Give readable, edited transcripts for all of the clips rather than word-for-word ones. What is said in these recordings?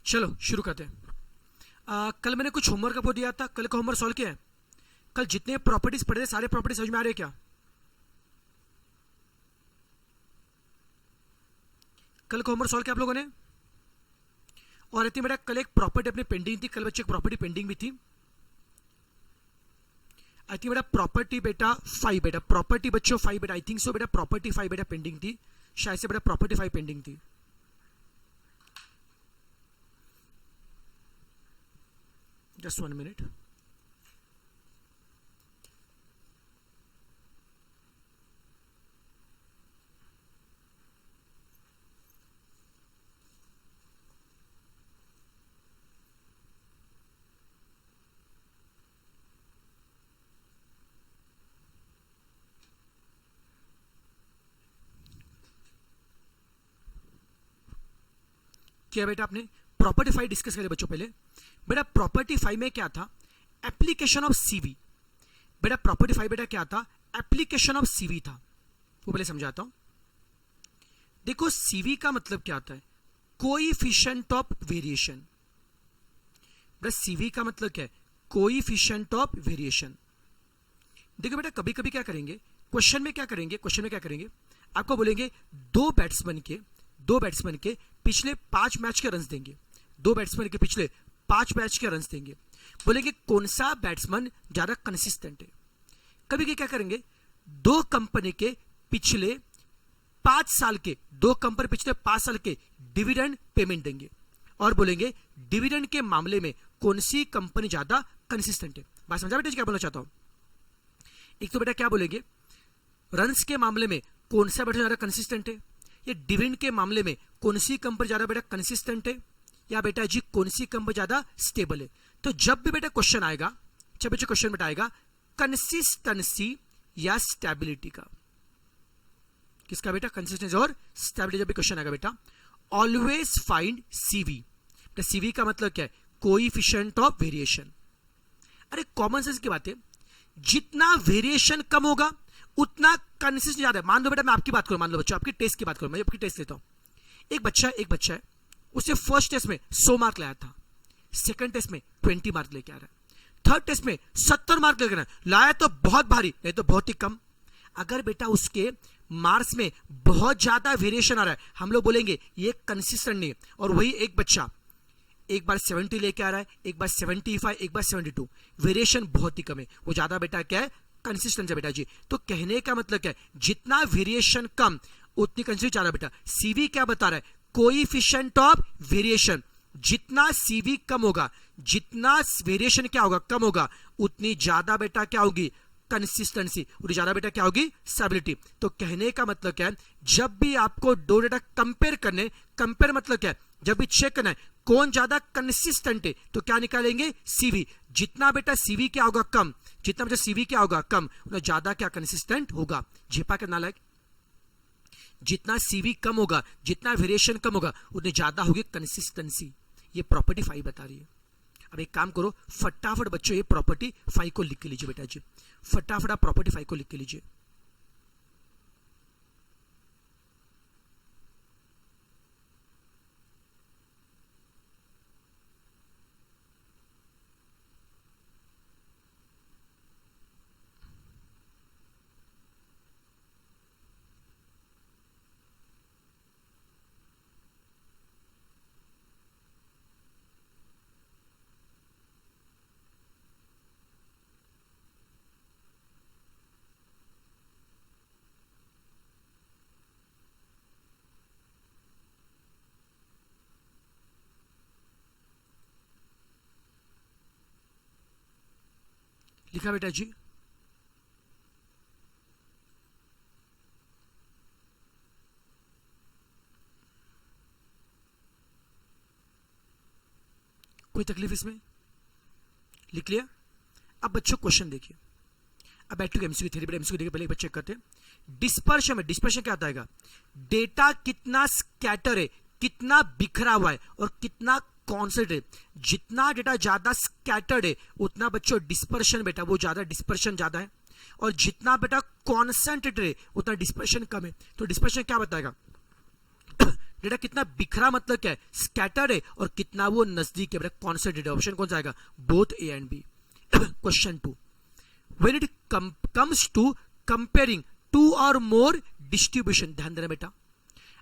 चलो शुरू करते हैं। कल मैंने कुछ होमवर्क आपको दिया था, कल का होमवर्क सॉल्व किया है? कल जितने प्रॉपर्टीज पढ़े थे सारे प्रॉपर्टीज समझ में आ रहे हैं क्या? कल का होमवर्क सॉल्व किया आप लोगों ने? और इतनी बेटा कल एक प्रॉपर्टी अपनी पेंडिंग थी, कल बच्चे एक प्रॉपर्टी पेंडिंग भी थी। आई थिंक बेटा प्रॉपर्टी बेटा 5 बेटा प्रॉपर्टी बच्चों 5 बेटा आई थिंक सो बेटा प्रॉपर्टी 5 बेटा पेंडिंग थी, शायद से बेटा प्रॉपर्टी 5 पेंडिंग थी। Just 1 minute. क्या बेटा आपने प्रॉपर्टी 5 डिस्कस करें बच्चों? पहले बेटा प्रॉपर्टी 5 में क्या था? Application of CV. बेटा प्रॉपर्टी 5 बेटा क्या था? एप्लीकेशन ऑफ सीवी था। वो पहले समझाता हूं। देखो सीवी का मतलब क्या आता है? Coefficient of variation. बेटा सीवी का मतलब क्या है? Coefficient of variation. देखो बेटा कभी कभी क्या करेंगे क्वेश्चन में, क्या करेंगे आपको बोलेंगे दो बैट्समैन के पिछले 5 मैच के रन्स देंगे, दो बैट्समैन के पिछले 5 मैच के रन्स देंगे, बोलेंगे कौन सा बैट्समैन ज्यादा कंसिस्टेंट है। कभी क्या करेंगे दो कंपनी के पिछले 5 साल के डिविडेंड पेमेंट देंगे और बोलेंगे डिविडेंड के मामले में कौन सी कंपनी ज्यादा कंसिस्टेंट है। बात समझा बेटा क्या बोलना चाहता हूं? एक तो बेटा क्या बोलेंगे रन्स के मामले में कौन सा बैट्समैन ज्यादा कंसिस्टेंट है, ये डिविडेंड के मामले में कौन सी कंपनी ज्यादा बेटा कंसिस्टेंट है, या बेटा जी कौन सी कंपनी ज्यादा स्टेबल है। तो जब भी बेटा क्वेश्चन आएगा, जब बच्चे क्वेश्चन बेटा आएगा कंसिस्टेंसी या स्टेबिलिटी का, किसका बेटा? कंसिस्टेंसी और स्टेबिलिटी। जब भी क्वेश्चन आएगा बेटा ऑलवेज फाइंड सीवी। सीवी का मतलब क्या है? Coefficient of variation. अरे कॉमन सेंस की बात है, जितना वेरिएशन कम होगा उतना कंसिस्टेंट ज्यादा है। मान लो बेटा मैं आपकी बात करूं, मान लो बच्चों आपकी टेस्ट की बात करूं, मैं आपकी टेस्ट लेता हूं। एक बच्चा है उसे फर्स्ट टेस्ट में 100 मार्क लाया था, सेकंड टेस्ट में 20 मार्क लेके आ रहा है, थर्ड टेस्ट में 70 मार्क लेके लाया तो बहुत भारी, नहीं तो बहुत ही कम। अगर बेटा उसके मार्क्स में बहुत ज्यादा वेरिएशन आ रहा है, हम लोग बोलेंगे ये कंसिस्टेंट नहीं है। और वही एक बच्चा एक बार 70 लेके आ रहा है, एक बार 75, एक बार 72, वेरिएशन बहुत ही कम है, वो ज्यादा बेटा क्या है? कंसिस्टेंट है बेटा जी। तो कहने का मतलब क्या है? जितना वेरिएशन कम उतनी कंसिस्टेंट ज्यादा बेटा। सीवी क्या बता रहा है? Coefficient of variation. जितना सीवी कम होगा, जितना वेरिएशन क्या होगा? कम होगा, उतनी ज्यादा बेटा क्या होगी? कंसिस्टेंसी। उतनी ज्यादा बेटा क्या होगी? स्टेबिलिटी। तो कहने का मतलब क्या है? जब भी आपको दो डेटा कंपेयर मतलब क्या है? जब भी चेक करना है कौन ज्यादा कंसिस्टेंट है तो क्या निकालेंगे? सीवी। जितना बेटा सीवी क्या होगा? कम, जितना बेटा सीवी क्या होगा? कम, उतना ज्यादा क्या कंसिस्टेंट होगा। झेपा के नालायक। जितना सीवी कम होगा, जितना वेरिएशन कम होगा, उतनी ज्यादा होगी कंसिस्टेंसी। ये प्रॉपर्टी 5 बता रही है। अब एक काम करो, फटाफट बच्चों ये प्रॉपर्टी 5 को लिख के लीजिए बेटा जी, फटाफट आप प्रॉपर्टी 5 को लिख के लीजिए। लिखा बेटा जी? कोई तकलीफ इसमें? लिख लिया? अब बच्चों क्वेश्चन देखिए। अब back to MCQ theory, MCQ देखिए, पहले एक बार चेक करते हैं। डिस्पर्शन क्या आता है? डेटा कितना स्कैटर है, कितना बिखरा हुआ है और कितना कॉन्सेंट्रेट है। जितना डेटा ज्यादा स्कैटर्ड है उतना बच्चों डिस्पर्शन बेटा वो ज्यादा, डिस्पर्शन ज्यादा है। और जितना बेटा कॉन्सेंट्रेटेड है उतना डिस्पर्शन कम है। तो डिस्पर्शन क्या बताएगा? डेटा कितना बिखरा मतलब क्या है, स्कैटर्ड है, और कितना वो नजदीक है, बेटा कॉन्सेंट्रेटेड। ऑप्शन कौन सा आएगा, both A and B. Question 2, when it comes to comparing two और मोर डिस्ट्रीब्यूशन, ध्यान देना बेटा,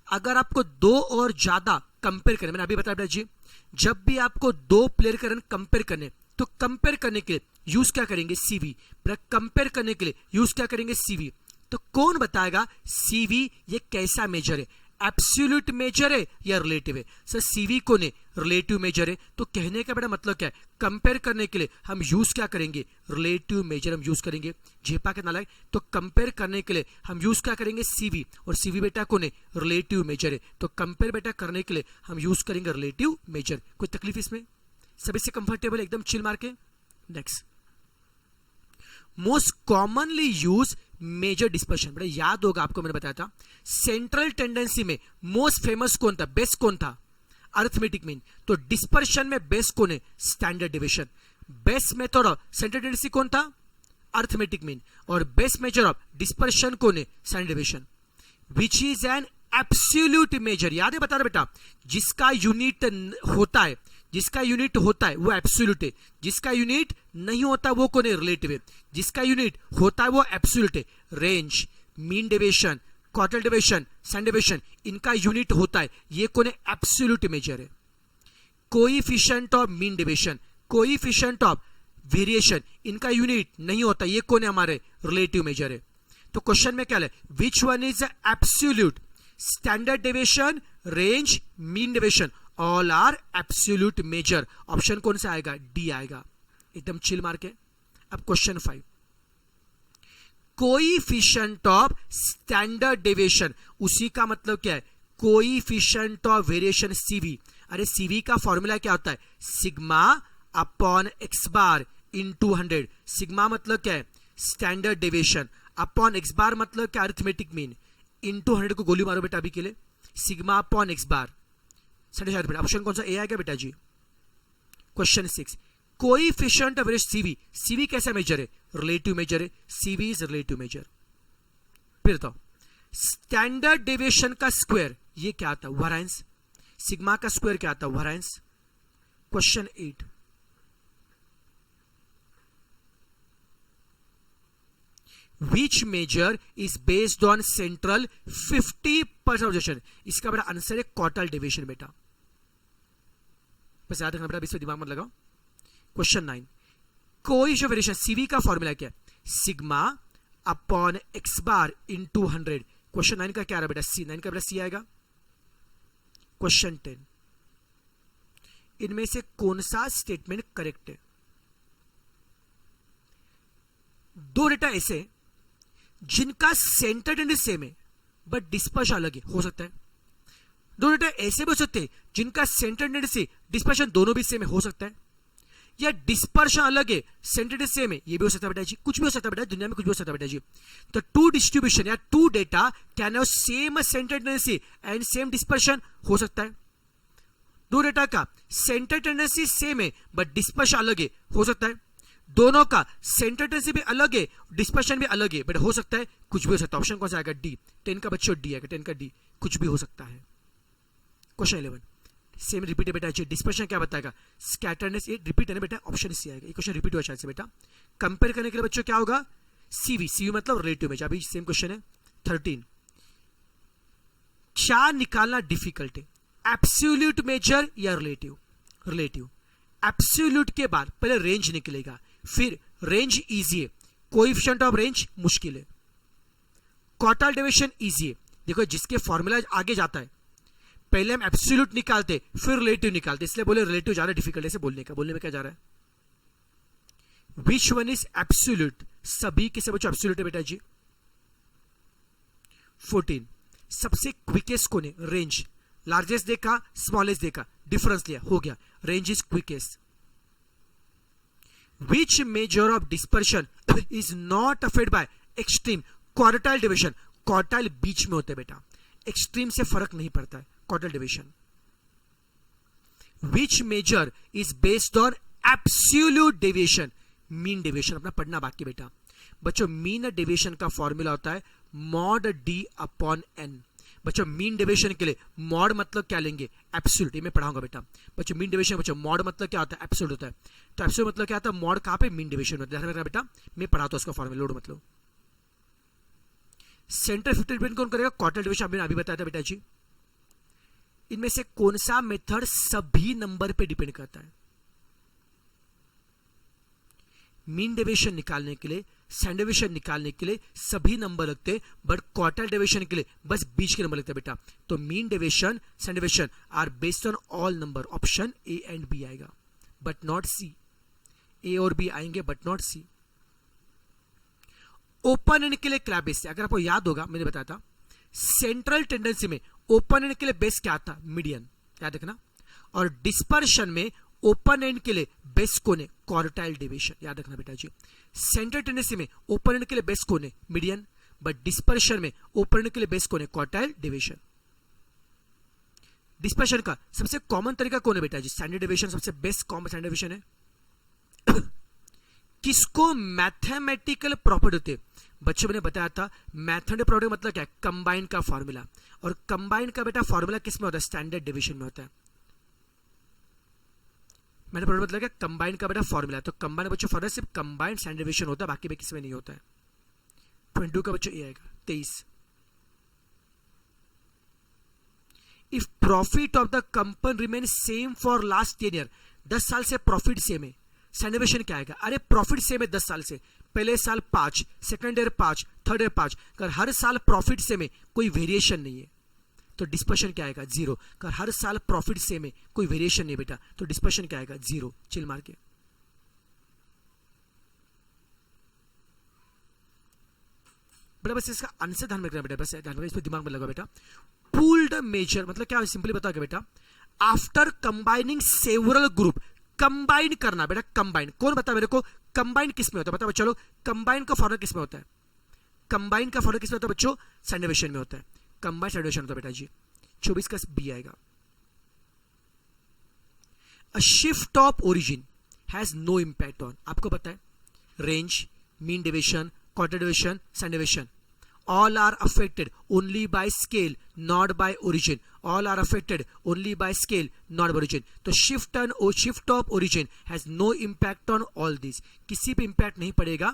अगर आपको दो और ज्यादा कंपेयर करने, मैंने अभी बताया बेटा जी, जब भी आपको दो प्लेयर का रन कंपेयर करने, तो कंपेयर करने के लिए यूज क्या करेंगे, सीवी। कंपेयर करने के लिए यूज क्या करेंगे, सीवी। तो कौन बताएगा सीवी ये कैसा मेजर है, एब्सोल्यूट मेजर है या रिलेटिव है। सर सीवी कौन है, रिलेटिव मेजर है। तो कहने का बेटा मतलब क्या है, कंपेयर करने के लिए हम यूज क्या करेंगे, रिलेटिव मेजर हम यूज करेंगे। झेपा के नालायक, तो कंपेयर करने के लिए हम यूज क्या करेंगे, सीवी, और सीवी बेटा कौन है, रिलेटिव मेजर है। तो कंपेयर बेटा करने के लिए हम यूज करेंगे रिलेटिव मेजर। कोई तकलीफ इसमें, सभी से कंफर्टेबल, एकदम चिल मार के। Next, most commonly use major dispersion, बेटा याद होगा आपको मैंने बताया था, सेंट्रल टेंडेंसी में मोस्ट फेमस कौन था, बेस्ट कौन था, अरिथमेटिक मीन। तो डिस्पर्शन में बेस्ट कौन है, standard deviation. Best method of central tendency कौन था, अरिथमेटिक मीन, और बेस्ट मेजर ऑफ डिस्पर्शन कौन है, standard deviation. Which is an absolute major, याद है बता रहा बेटा, जिसका यूनिट होता है, जिसका यूनिट होता है वो एब्सोल्यूट है, जिसका यूनिट नहीं होता वो कौन है, रिलेटिव है, जिसका यूनिट होता है वो एब्सोल्यूट है। Range, mean deviation, quarter deviation, standard deviation, इनका यूनिट होता है, ये कौन है, एब्सोल्यूट मेजर है। Coefficient of mean deviation, coefficient of variation, इनका यूनिट नहीं होता, ये कौन है, हमारे रिलेटिव मेजर है। तो क्वेश्चन में क्या है, which one is absolute, standard deviation, range, mean deviation, all are absolute measure. Option कौन सा आएगा, डी आएगा, एकदम चिल मार के। अब question 5, coefficient of standard deviation, उसी का मतलब क्या है, कोएफिशिएंट ऑफ वेरिएशन सीवी। अरे सीवी का फॉर्मूला क्या होता है, sigma upon x bar into 100। Sigma मतलब क्या है, स्टैंडर्ड डेविएशन, अपॉन एक्स बार मतलब क्या, अरिथमेटिक मीन, इनटू 100 को गोली मारो बेटा अभी के लिए, सिग्मा अपॉन एक्स बार। बेटा ऑप्शन कौन सा, ए आएगा बेटा जी। Question 6, coefficient of CV, CV कैसा मेजर है, रिलेटिव मेजर है, सीवी इज रिलेटिव मेजर। फिर तो स्टैंडर्ड डेविएशन का स्क्वायर, ये क्या आता है, वेरिएंस। सिग्मा का स्क्वायर क्या आता है, variance. Question 8, Which measure is based on central 50% observation? इसका बेटा आंसर है क्वार्टाइल डेविएशन बेटा, बस याद रखना बेटा, इसमें दिमाग मत लगाओ। क्वेश्चन 9, कोएफिशिएंट वेरिएशन सीवी का फॉर्मूला क्या है, sigma upon x bar into 100। Question 9 का क्या रहा बेटा, सी, 9 का बेटा सी आएगा। क्वेश्चन 10, इनमें से कौन सा स्टेटमेंट करेक्ट है। दो डेटा ऐसे जिनका सेंटर टेंडेंसी सेम है बट डिस्पर्शन अलग है, हो सकता है। दो डेटा ऐसे भी हो सकते हैं जिनका सेंटर टेंडेंसी डिस्पर्शन दोनों भी सेम है, हो सकता है। या डिस्पर्शन अलग है, सेंटर टेंडेंसी सेम है, ये भी हो सकता है बेटा जी, कुछ भी हो सकता है बेटा, दुनिया में कुछ भी हो सकता है बेटा जी। तो टू डिस्ट्रीब्यूशन या two data can have same centre tendency and same dispersion, हो सकता है। दो डेटा का सेंटर टेंडेंसी सेम है बट डिस्पर्शन अलग है, हो सकता है। दोनों का सेंटर टेंडेंसी भी अलग है, डिस्पर्शन भी अलग है, बट हो सकता है, कुछ भी हो सकता है। ऑप्शन कौन सा आएगा, डी। 10 का बच्चों डी आएगा, 10 का डी, कुछ भी हो सकता है। क्वेश्चन 11, सेम रिपीट है बेटा, डिस्पर्शन क्या बताएगा, स्कैटरनेस, ये रिपीट है ना बेटा, ऑप्शन सी आएगा। ये क्वेश्चन रिपीट हुआ शायद से बेटा। कंपेयर करने के लिए बच्चों क्या होगा, सीवी, सीवी मतलब रिलेटिव मेजर। अभी सेम क्वेश्चन है 13, क्या निकालना डिफिकल्ट है, एब्सोल्यूट मेजर या रिलेटिव। रिलेटिव, एब्सोल्यूट के बाद पहले रेंज निकलेगा, फिर रेंज इजी है, कोएफिशिएंट ऑफ रेंज मुश्किल है, क्वार्टाइल डेविएशन इजी है। देखो जिसके फॉर्मूला आगे जाता है, पहले हम एब्सोल्यूट निकालते फिर रिलेटिव निकालते, इसलिए बोले रिलेटिव ज्यादा डिफिकल्ट है। से बोलने में क्या जा रहा है, विच वन इज एब्सोल्यूट, सभी के सब एब्सोल्यूट है बेटा जी। 14, सबसे क्विकेस्ट कौन है, रेंज। लार्जेस्ट देखा, स्मॉलेस्ट देखा, डिफरेंस लिया, हो गया, range is quickest. Which measure of dispersion is not affected by extreme quartile deviation? Quartile बीच में होते हैं बेटा, एक्सट्रीम से फर्क नहीं पड़ता है quartile deviation. Which measure is based on absolute deviation? Mean deviation अपना पढ़ना बाकी बेटा। बच्चों मीन डेविएशन का फॉर्मूला होता है मॉड डी अपॉन एन। बच्चों मीन डेविएशन के लिए मॉड मतलब क्या लेंगे, एब्सोल्यूट, ये मैं पढ़ाऊंगा बेटा। बच्चों मीन डेविएशन, बच्चों मॉड मतलब क्या होता है, एब्सोल्यूट होता है। तो एब्सोल्यूट मतलब क्या होता है, मॉड कहां पे, मीन डेविएशन में। ध्यान रखना बेटा, मैं पढ़ाता हूं उसका फॉर्मूला, लोड मतलब। सेंटर 50 डिपेंड कौन करेगा, क्वार्टर डेविएशन आपने अभी बताया था बेटा जी। इनमें से कौन सा मेथड सभी नंबर पे डिपेंड करता है। मीन डेविएशन निकालने के लिए, स्टैंडर्ड डेविएशन निकालने के लिए सभी नंबर लगते हैं, बट क्वार्टर डेविएशन के लिए बस बीच के नंबर लगते हैं बेटा। तो mean deviation, standard deviation are based on all number, option A and B आएगा, बट नॉट सी। ए और बी आएंगे but not C. Open end के लिए क्या बेस है, अगर आपको याद होगा मैंने बताया था सेंट्रल टेंडेंसी में ओपन एंड के लिए बेस क्या था, मीडियन, याद रखना। और डिस्पर्शन में ओपन एंड के लिए बेस कौन है, क्वार्टाइल डेविएशन, याद रखना बेटा जी। सेंट्रल टेंडेंसी में ओपन एंड के लिए बेस कौन है, मीडियन, बट डिस्पर्शन में ओपन एंड के लिए बेस कौन है, क्वार्टाइल डेविएशन। डिस्पर्शन का सबसे कॉमन तरीका कौन है बेटा जी, स्टैंडर्ड डेविएशन सबसे बेस्ट कॉमन स्टैंडर्ड डेविएशन है। किसको मैथमेटिकल प्रॉपर्टी होती है, बच्चों मैंने बताया था मैथमेटिकल प्रॉपर्टी मतलब क्या है, कंबाइन का फॉर्मूला। और कंबाइन का बेटा फॉर्मूला किस में होता है, स्टैंडर्ड डेविएशन में होता है। मैंने प्रॉपर्टी मतलब क्या, कंबाइन का बेटा फॉर्मूला। तो कंबाइन बच्चों फॉर्मूला सिर्फ कंबाइन स्टैंडर्ड डेविएशन होता है, बाकी में किसमें नहीं होता है। 22 का बच्चों ये आएगा 23। If profit of the company remain same for last 10 year, 10 साल से प्रॉफिट सेम है, स्टैंडर्ड डेविएशन क्या आएगा, अरे प्रॉफिट सेम है 10 साल से, पहले साल 5, सेकंड ईयर 5, थर्ड ईयर 5, अगर हर साल प्रॉफिट सेम है, कोई वेरिएशन नहीं है, तो डिस्पर्शन क्या आएगा, 0। अगर हर साल प्रॉफिट सेम है, कोई वेरिएशन नहीं बेटा, तो डिस्पर्शन क्या आएगा, 0। चिल मार के। बेटा बस इसका आंसर ध्यान में रखना बेटा, बस ध्यान रखना, इस पे दिमाग में लगा बेटा। पूल्ड मेजर मतलब क्या, सिंपली बता के बेटा, after combining several group, combine करना बेटा, कंबाइन कौन बता मेरे को, कंबाइन किस में होता है, बता चलो, कंबाइन का फॉर्मूला किस में होता है, कंबाइन का फॉर्मूला किस में होता है बच्चों, स्टैंडर्ड डेविएशन में होता है। कंबाइन स्टैंडर्ड डेविएशन होता है बेटा जी। 24 का बी आएगा। A shift of origin has no impact on, आपको पता है range, mean deviation, quarter deviation, standard deviation, all are affected only by scale not by origin, all are affected only by scale not by origin। तो shift of origin has no impact on all these, किसी पे impact नहीं पड़ेगा,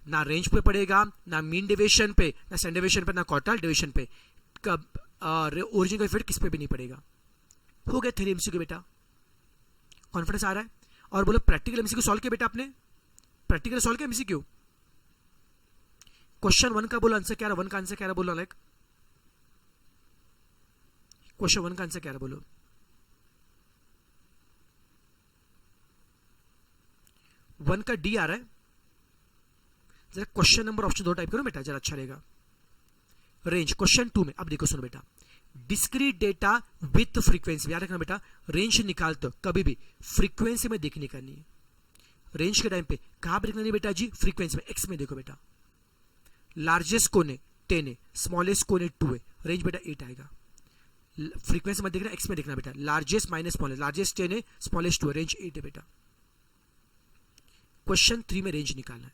ना range पे पड़ेगा, ना mean deviation पे, ना स्टैंडर्ड डेविएशन पे, ना क्वार्टाइल डेविएशन पे, ओरिजिन का इफेक्ट किस पे भी नहीं पड़ेगा। हो गया थ्योरी एमसीक्यू बेटा, कॉन्फिडेंस आ रहा है। और बोलो प्रैक्टिकल एमसीक्यू सॉल्व किया बेटा आपने, प्रैक्टिकल सॉल्व किया एमसीक्यू। क्वेश्चन 1 का बोलो आंसर क्या रहा, 1 का आंसर क्या रहा बोलो, लाइक क्वेश्चन 1 का आंसर क्या रहा बोलो। वन का डी आ रहा है, जरा क्वेश्चन नंबर ऑप्शन 2 टाइप करो बेटा, जरा अच्छा रहेगा। रेंज क्वेश्चन 2 में, अब देखो सुनो बेटा, डिस्क्रीट डेटा विथ फ्रीक्वेंसी, याद रखना बेटा, रेंज निकालते कभी भी फ्रीक्वेंसी में देखने करनी है। रेंज के टाइम पे कहां पर देखना नहीं बेटा जी, फ्रीक्वेंसी में, एक्स में देखो बेटा, लार्जेस्ट कौन है 10 है, स्मॉलेस्ट कौन है 2 है, रेंज बेटा 8 आएगा। फ्रीक्वेंसी में देखना, एक्स में देखना बेटा, लार्जेस्ट माइनस स्मॉलेस्ट, लार्जेस्ट 10 है, स्मॉलेस्ट 2 है, रेंज 8 है बेटा। क्वेश्चन 3 में रेंज निकालना है,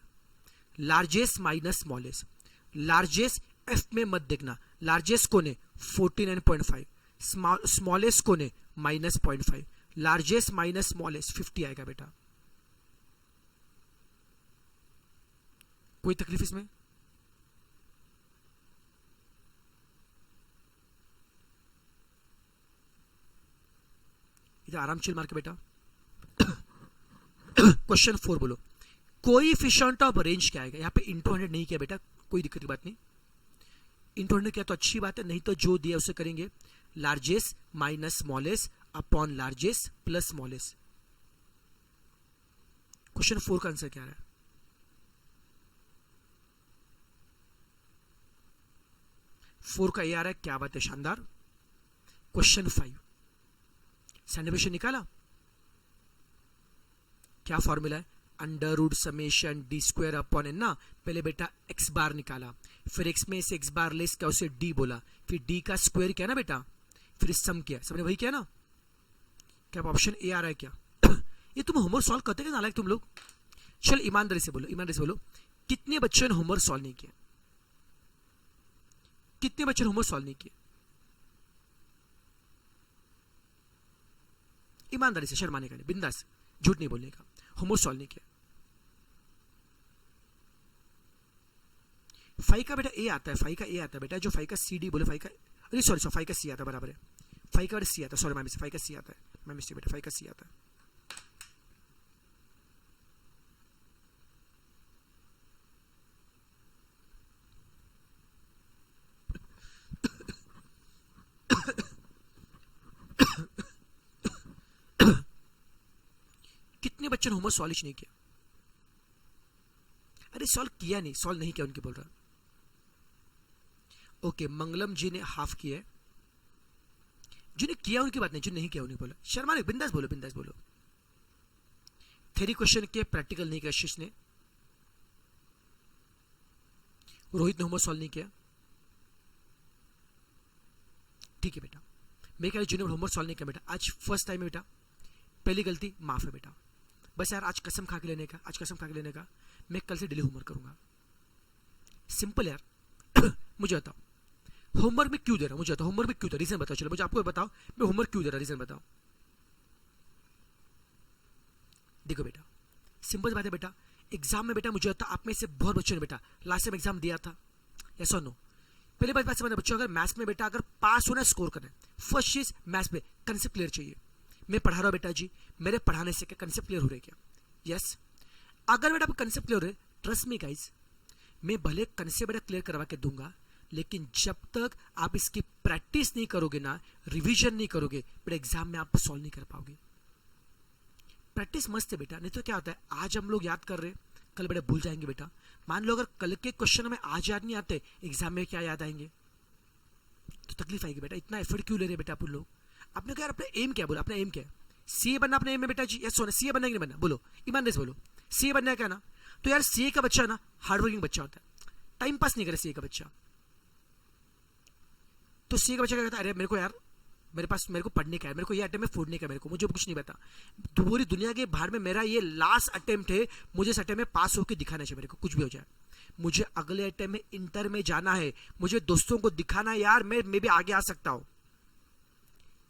largest minus smallest, largest F में मत देखना, लार्जेस्ट कौन है 49.5, स्मॉलेस्ट कौन है -0.5, लार्जेस्ट माइनस स्मॉलेस्ट 50 आएगा बेटा। कोई तकलीफ इसमें, इधर आराम चिल मार के बेटा। क्वेश्चन 4 बोलो, कोएफिशिएंट ऑफ रेंज क्या आएगा, यहां पे इंटू 100 नहीं किया बेटा, कोई दिक्कत की बात नहीं, इंटू 100 किया तो अच्छी बात है, नहीं तो जो दिया उसे करेंगे, largest minus smallest upon largest plus smallest. Question 4 का आंसर क्या आ रहा है, फोर का ये आ रहा है, क्या बात है, शानदार। क्वेश्चन 5 स्टैंडर्ड डेविएशन निकाला, क्या फॉर्मूला है, under root summation d square upon n ना, पहले बेटा एक्स बार निकाला, फिर एक्स में से एक्स बार लेस क्या उसे डी बोला, फिर डी का स्क्वायर किया ना बेटा, फिर सम किया, सबने वही किया ना। क्या ऑप्शन ए आ रहा है क्या? ये तुम होमवर्क सॉल्व करते क्या नालायक तुम लोग? चल ईमानदारी से बोलो, ईमानदारी से बोलो, कितने बच्चों ने होमवर्क सॉल्व नहीं किया? कितने बच्चे ने होमवर्क सॉल्व नहीं किए? ईमानदारी से, शर्माने का नहीं, बिंदास, झूठ नहीं बोलने का। होमवर्क सॉल्व नहीं किया। 5 का बेटा ए आता है, 5 का ए आता है बेटा, जो 5 का सी डी बोले, 5 का, अरे सॉरी 5 का सी आता है, बराबर है, 5 का सी आता है, सॉरी माय मिस्टेक, 5 का सी आता है, माय मिस्टेक बेटा, 5 का सी आता है। कितने बच्चों ने होमवर्क सॉल्व नहीं किया? अरे सॉल्व किया नहीं, सॉल्व नहीं किया उनके बोल रहा। ओके, मंगलम जी ने हाफ किया है, जिन्हें किया उनकी बात नहीं, जो नहीं किया उन्हें बोला। शर्मा ने, बिंदास बोलो, बिंदास बोलो। थ्योरी क्वेश्चन के प्रैक्टिकल नहीं किया आशीष ने। रोहित ने होमवर्क सॉल्व नहीं किया। ठीक है बेटा, मैं कह रहा जिन्होंने होमवर्क सॉल्व नहीं किया बेटा, आज फर्स्ट टाइम है बेटा, पहली गलती माफ है बेटा। बस यार आज कसम खा के लेने का, आज कसम खा के लेने का, मैं कल से डेली होमवर्क करूंगा। सिंपल यार। मुझे बताओ होमवर्क में क्यों दे रहा हूं, मुझे बताओ होमवर्क में क्यों दे रहा, रीजन बताओ। चलो मुझे आपको बताओ मैं होमवर्क क्यों दे रहा, रीजन बताओ। देखो बेटा, सिंपल बात है बेटा, एग्जाम में बेटा मुझे होता आप में से बहुत बच्चों ने बेटा लास्ट टाइम एग्जाम दिया था, यस और नो? पहले बात समझना बच्चों, अगर मैथ्स में बेटा अगर पास होना स्कोर करना है, फर्स्ट चीज मैथ्स में कंसेप्ट क्लियर चाहिए। मैं पढ़ा रहा हूं बेटा जी, मेरे पढ़ाने से क्या कंसेप्ट क्लियर हो रहे क्या? यस। अगर बेटा कंसेप्ट क्लियर हो रहे, ट्रस्ट मी गाइस, मैं भले कंसेप्ट बेटा क्लियर करवा के दूंगा, लेकिन जब तक आप इसकी प्रैक्टिस नहीं करोगे ना, रिवीजन नहीं करोगे बेटा, एग्जाम में आप सॉल्व नहीं कर पाओगे। प्रैक्टिस मस्त है बेटा, नहीं तो क्या होता है, आज हम लोग याद कर रहे कल बेटा भूल जाएंगे बेटा। मान लो अगर कल के क्वेश्चन हमें आज याद नहीं आते, एग्जाम में क्या याद आएंगे? तो तकलीफ आएगी बेटा। इतना एफर्ट क्यों ले रहे बेटा आप लोग? आपने क्या अपना एम क्या बोला, अपना एम क्या है? सीए बनना अपने एम है बेटा जी, यस सोना, सीए बनना कि नहीं बनना? बोलो ईमानदारी से बोलो, सीए बनना है क्या ना? तो यार सीए का बच्चा ना हार्डवर्किंग बच्चा होता है, टाइम पास नहीं करे सीए का बच्चा। तो सीए का बच्चा क्या कहता है, अरे मेरे को यार मेरे को पढ़ने का है, मेरे को ये अटेम्प्ट में फोड़ने का, मेरे को मुझे कुछ नहीं पता, पूरी दुनिया के बाहर में मेरा ये लास्ट अटेम्प्ट है, मुझे इस अटेम्प्ट में पास होकर दिखाना चाहिए, मेरे को कुछ भी हो जाए, मुझे अगले अटेम्प्ट में इंटर में जाना है, मुझे दोस्तों को दिखाना है यार मैं भी आगे आ सकता हूं।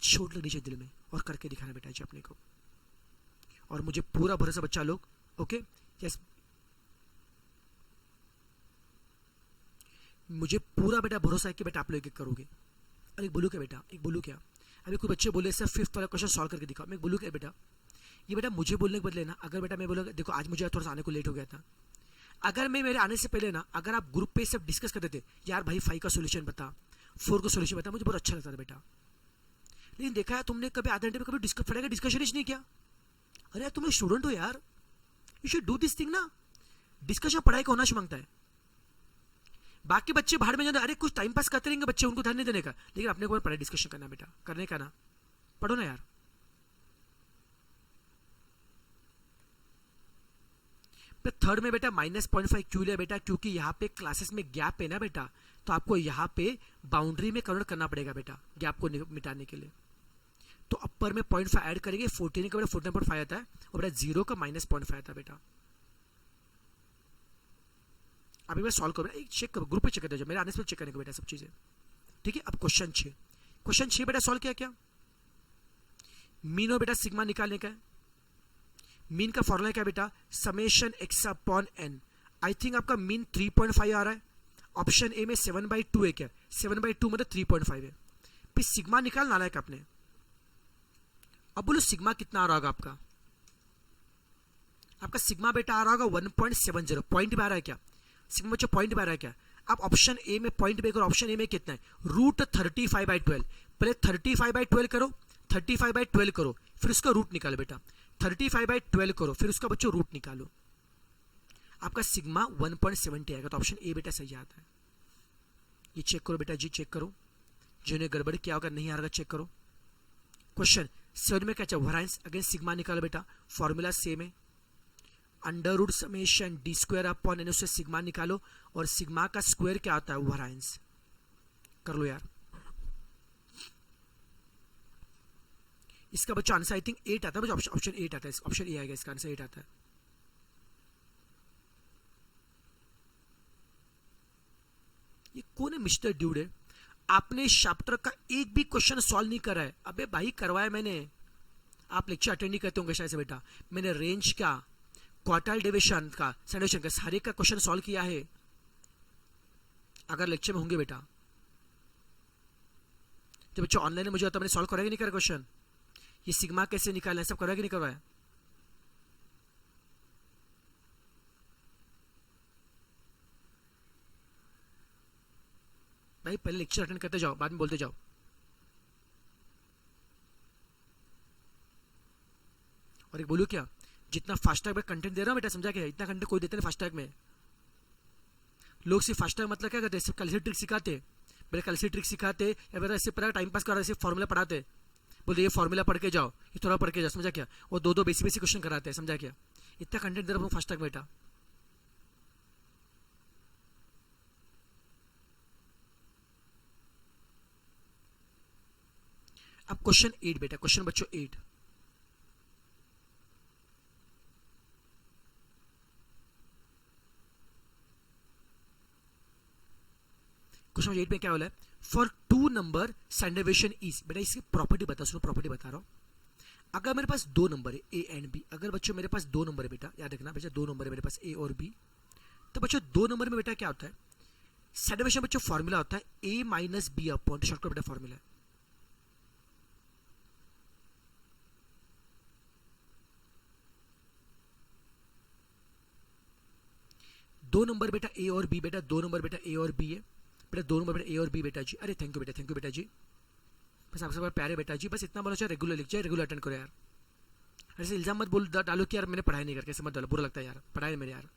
चोट लगनी चाहिए दिल में और करके दिखाना बेटा जी अपने को। और मुझे पूरा भरोसा बच्चा लोग, ओके यस, मुझे पूरा बेटा भरोसा है कि बेटा आप लोग करोगे। और एक बोलू क्या बेटा, एक बोलू क्या, अभी कोई बच्चे बोले सर 5th वाला क्वेश्चन सॉल्व करके दिखाओ, मैं बोलू क्या बेटा, ये बेटा मुझे बोलने के बदले ना, अगर बेटा मैं बोला देखो आज मुझे थोड़ा सा आने को लेट हो गया था, अगर मैं मेरे आने से पहले ना अगर आप ग्रुप पे सब डिस्कस करते थे यार भाई 5 का सोल्यूशन बता, 4 का सोल्यूशन बता, मुझे बहुत अच्छा लगता था बेटा। लेकिन देखा है तुमने कभी आधे घंटे में कभी डिस्कशन ही नहीं किया। अरे यार तुम स्टूडेंट हो यार, you should do this thing ना। डिस्कशन पढ़ाई का होना मांगता है। बाकी बच्चे बाहर में जाते, अरे कुछ टाइम पास करते रहेंगे बच्चे, उनको ध्यान नहीं देने का, लेकिन अपने को पढ़ाई डिस्कशन करना बेटा, करने का ना, पढ़ो ना यार। थर्ड में बेटा -0.5 क्यों लिया बेटा, क्योंकि यहाँ पे क्लासेस में गैप है ना बेटा, तो आपको यहाँ पे बाउंड्री में कन्वर्ट करना पड़ेगा बेटा गैप को मिटाने के लिए। तो अपर में 0.5 ऐड करेंगे, 14 का बेटा 14.5 आता है, और बेटा 0 का -0.5 आता है बेटा। अभी मैं सॉल्व करूँ, एक चेक करो, ग्रुप पे चेक करते जाओ, मेरे आने से चेक करने को बेटा सब चीजें, ठीक है। अब क्वेश्चन 6 बेटा सॉल्व किया क्या? मीन और बेटा सिग्मा निकालने का है। मीन का फॉर्मूला क्या बेटा, summation x upon n। I think आपका मीन 3.5 आ रहा है, ऑप्शन ए में 7/2 है क्या, 7/2 मतलब 3.5 है। फिर सिग्मा निकालना है आपने। अब बोलो सिग्मा कितना आ रहा होगा आपका, आपका सिग्मा बेटा आ रहा होगा 1.70, पॉइंट में आ रहा है क्या सिग्मा बच्चों, पॉइंट में आ रहा है क्या? आप ऑप्शन ए में पॉइंट पे करो, ऑप्शन ए में कितना है, √35/12। पहले 35/12 करो, 35/12 करो, फिर उसका रूट निकालो बेटा, 35/12 करो, फिर उसका बच्चों रूट निकालो, आपका सिग्मा 1.70 आएगा। तो ऑप्शन ए बेटा सही आता है। ये चेक करो बेटा जी, चेक करो, जिन्हें गड़बड़ किया होगा नहीं आ रहा चेक करो। क्वेश्चन 7 में क्या चाहिए, वेरिएंस, अगेन सिग्मा निकालो बेटा, फॉर्मूला सेम है, under root summation d² upon n, उससे सिग्मा निकालो, और सिग्मा का स्क्वायर क्या आता है, वेरिएंस। कर लो यार, इसका बच्चा आंसर आई थिंक 8 आता है, ऑप्शन 8 आता है, ऑप्शन ए आएगा, इसका आंसर 8 आता है। ये कौन है मिस्टर ड्यूड है, आपने इस चैप्टर का एक भी क्वेश्चन सॉल्व नहीं करा है। अबे भाई करवाया मैंने, आप लेक्चर अटेंड नहीं करते होंगे शायद से बेटा। मैंने रेंज का, क्वार्टाइल डेविएशन का, स्टैंडर्ड डेविएशन का सारे का क्वेश्चन सॉल्व किया है, अगर लेक्चर में होंगे बेटा। जो बच्चों ऑनलाइन में मुझे आता मैंने सॉल्व कराया कि नहीं करा क्वेश्चन, ये सिग्मा कैसे निकालना है सब करवाया कि नहीं करवाया। भाई पहले लेक्चर अटेंड करते जाओ, बाद में बोलते जाओ। और एक बोलूं क्या, जितना फास्टैग में कंटेंट दे रहा हूं बेटा, समझा क्या, इतना कंटेंट कोई देते नहीं फास्टैग में। लोग सिर्फ फास्टैग मतलब क्या करते हैं, सिर्फ कैलसी ट्रिक सिखाते, मेरे कैलसी ट्रिक सिखाते या फिर ऐसे पूरा टाइम पास करा, ऐसे फॉर्मूला पढ़ाते, बोलते ये फॉर्मूला पढ़ के जाओ, ये थोड़ा पढ़ के जाओ, समझा क्या। वो दो दो बेसिक बेसिक क्वेश्चन कराते हैं, समझा क्या। इतना कंटेंट दे रहा हूं फास्टैग बेटा। अब क्वेश्चन 8 बेटा, क्वेश्चन बच्चों 8। क्वेश्चन 8 में क्या बोला है, for two number standard deviation is, बेटा इसकी प्रॉपर्टी बता, सुनो प्रॉपर्टी बता रहा हूं। अगर मेरे पास दो नंबर है ए एंड बी, अगर बच्चों मेरे पास दो नंबर है बेटा, याद रखना बच्चा दो नंबर है मेरे पास ए और बी, तो बच्चों दो नंबर में बेटा क्या होता है, स्टैंडर्ड डेविएशन बच्चों फॉर्मूला होता है A minus B upon, shortcut बेटा फॉर्मूला है। दो नंबर बेटा ए और बी, बेटा दो नंबर बेटा ए और बी है बेटा, दो नंबर बेटा ए और बी बेटा जी। अरे थैंक यू बेटा, थैंक यू बेटा जी, बस आपसे बड़ा प्यारे बेटा जी, बस इतना बोलो चाहिए, रेगुलर लिख जाए, रेगुलर अटेंड करो यार। ऐसे इल्जाम मत बोल डालो कि यार मैंने पढ़ाई नहीं करके, समझ डालो, बुरा लगता है यार, पढ़ाई मैंने यार,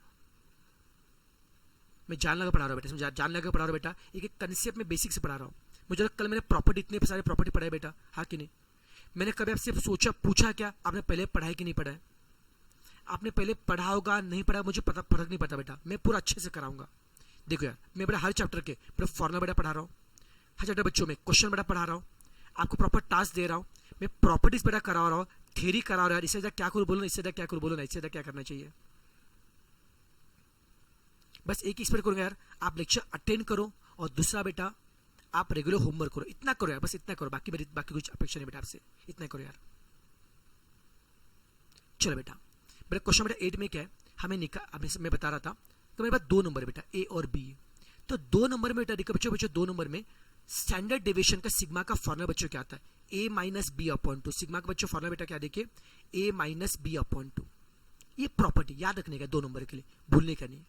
मैं जान लगा पढ़ा रहा हूँ बेटा, समझा, जान लगा पढ़ा रहा हूँ बेटा, एक एक कंसेप्ट में बेसिक से पढ़ा रहा हूँ। मुझे कल मैंने प्रॉपर्टी, इतने सारे प्रॉपर्टी पढ़ाए बेटा, हाँ कि नहीं। मैंने कभी आपसे सोचा पूछा क्या, आपने पहले पढ़ाई कि नहीं पढ़ा, आपने पहले पढ़ा होगा नहीं पढ़ा, मुझे पता फर्क नहीं पड़ता बेटा, मैं पूरा अच्छे से कराऊंगा। देखो यार मैं बेटा हर चैप्टर के बेटा फॉर्मूला बेटा पढ़ा रहा हूँ, हर चैप्टर बच्चों में क्वेश्चन बेटा पढ़ा रहा हूँ, आपको प्रॉपर टास्क दे रहा हूँ, मैं प्रॉपर्टीज बेटा करा रहा हूँ, थ्योरी करा रहा हूँ यार। इससे ज्यादा क्या करूँ बोलो ना, इससे ज्यादा क्या करूँ बोलो ना, इससे ज्यादा क्या करना चाहिए। बस एक ही एक्सपेक्ट करूंगा यार, आप लेक्चर अटेंड करो, और दूसरा बेटा आप रेगुलर होमवर्क करो, इतना करो यार, बस इतना करो, बाकी कुछ अपेक्षा नहीं बेटा आपसे, इतना करो यार। चलो बेटा, मेरा क्वेश्चन बेटा 8 में क्या है, हमें मैं बता रहा था, तो मेरे पास दो नंबर है बेटा ए और बी, तो दो नंबर में बेटा देखो बच्चों, दो नंबर में स्टैंडर्ड डेविएशन का सिग्मा का फॉर्मूला बच्चों क्या आता है, A minus B upon two. Sigma का बच्चों फॉर्मूला बेटा क्या देखिए, A minus B upon two. ये प्रॉपर्टी याद रखने का दो नंबर के लिए, भूलने का नहीं,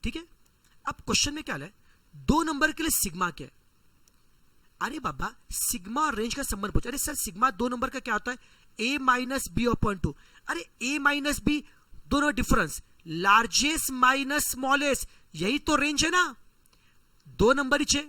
ठीक है। अब क्वेश्चन में क्या है, दो नंबर के लिए सिग्मा क्या है, अरे बाबा सिग्मा और रेंज का संबंध पूछा। अरे सर सिग्मा दो नंबर का क्या होता है, A minus B upon to. अरे ए माइनस बी दोनों डिफरेंस, लार्जेस्ट माइनस स्मॉलेस्ट, यही तो रेंज है ना। दो नंबर ही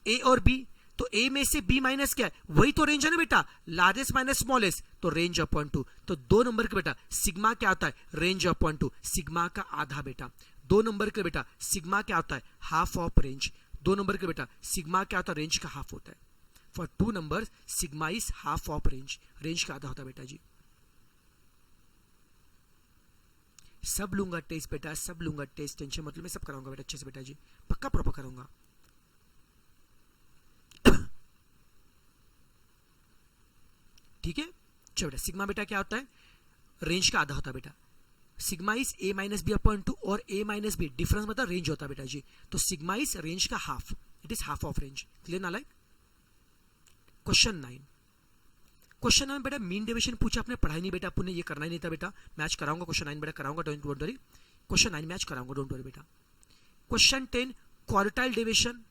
ए और बी, तो ए में से बी माइनस क्या है, वही तो रेंज है ना बेटा, लार्जेस्ट माइनस स्मॉलेस्ट, तो रेंज अपॉन टू। तो दो नंबर के बेटा सिग्मा क्या होता है, रेंज अपॉन टू, सिग्मा का आधा बेटा। दो नंबर के बेटा सिग्मा क्या होता है, हाफ ऑफ रेंज। दो नंबर के बेटा सिग्मा क्या होता है, रेंज का हाफ होता है। For two number sigma is half of range, range का आधा होता है बेटा जी। सब लूंगा टेस्ट बेटा, सब लूंगा टेस्ट, टेंशन मतलब मैं सब कराऊंगा बेटा अच्छे से बेटा जी, पक्का प्रॉपर करूंगा। ठीक है चलो बेटा, सिग्मा बेटा क्या होता है, रेंज का आधा होता है बेटा। Sigma is A minus B upon two, और ए माइनस बी डिफरेंस मतलब रेंज होता है बेटा जी, तो सिग्मा इज रेंज का half, it is half of range. Clear ना लाइक। क्वेश्चन 9, क्वेश्चन 9 बेटा मीन डेविएशन पूछा, आपने पढ़ाई नहीं बेटा, आपने ये करना ही नहीं था बेटा, मैच कराऊंगा क्वेश्चन 9 बेटा, कराऊंगा, डोंट वरी, क्वेश्चन 9 मैच कराऊंगा, डोंट वरी बेटा। क्वेश्चन 10 क्वार्टाइल डेविएशन,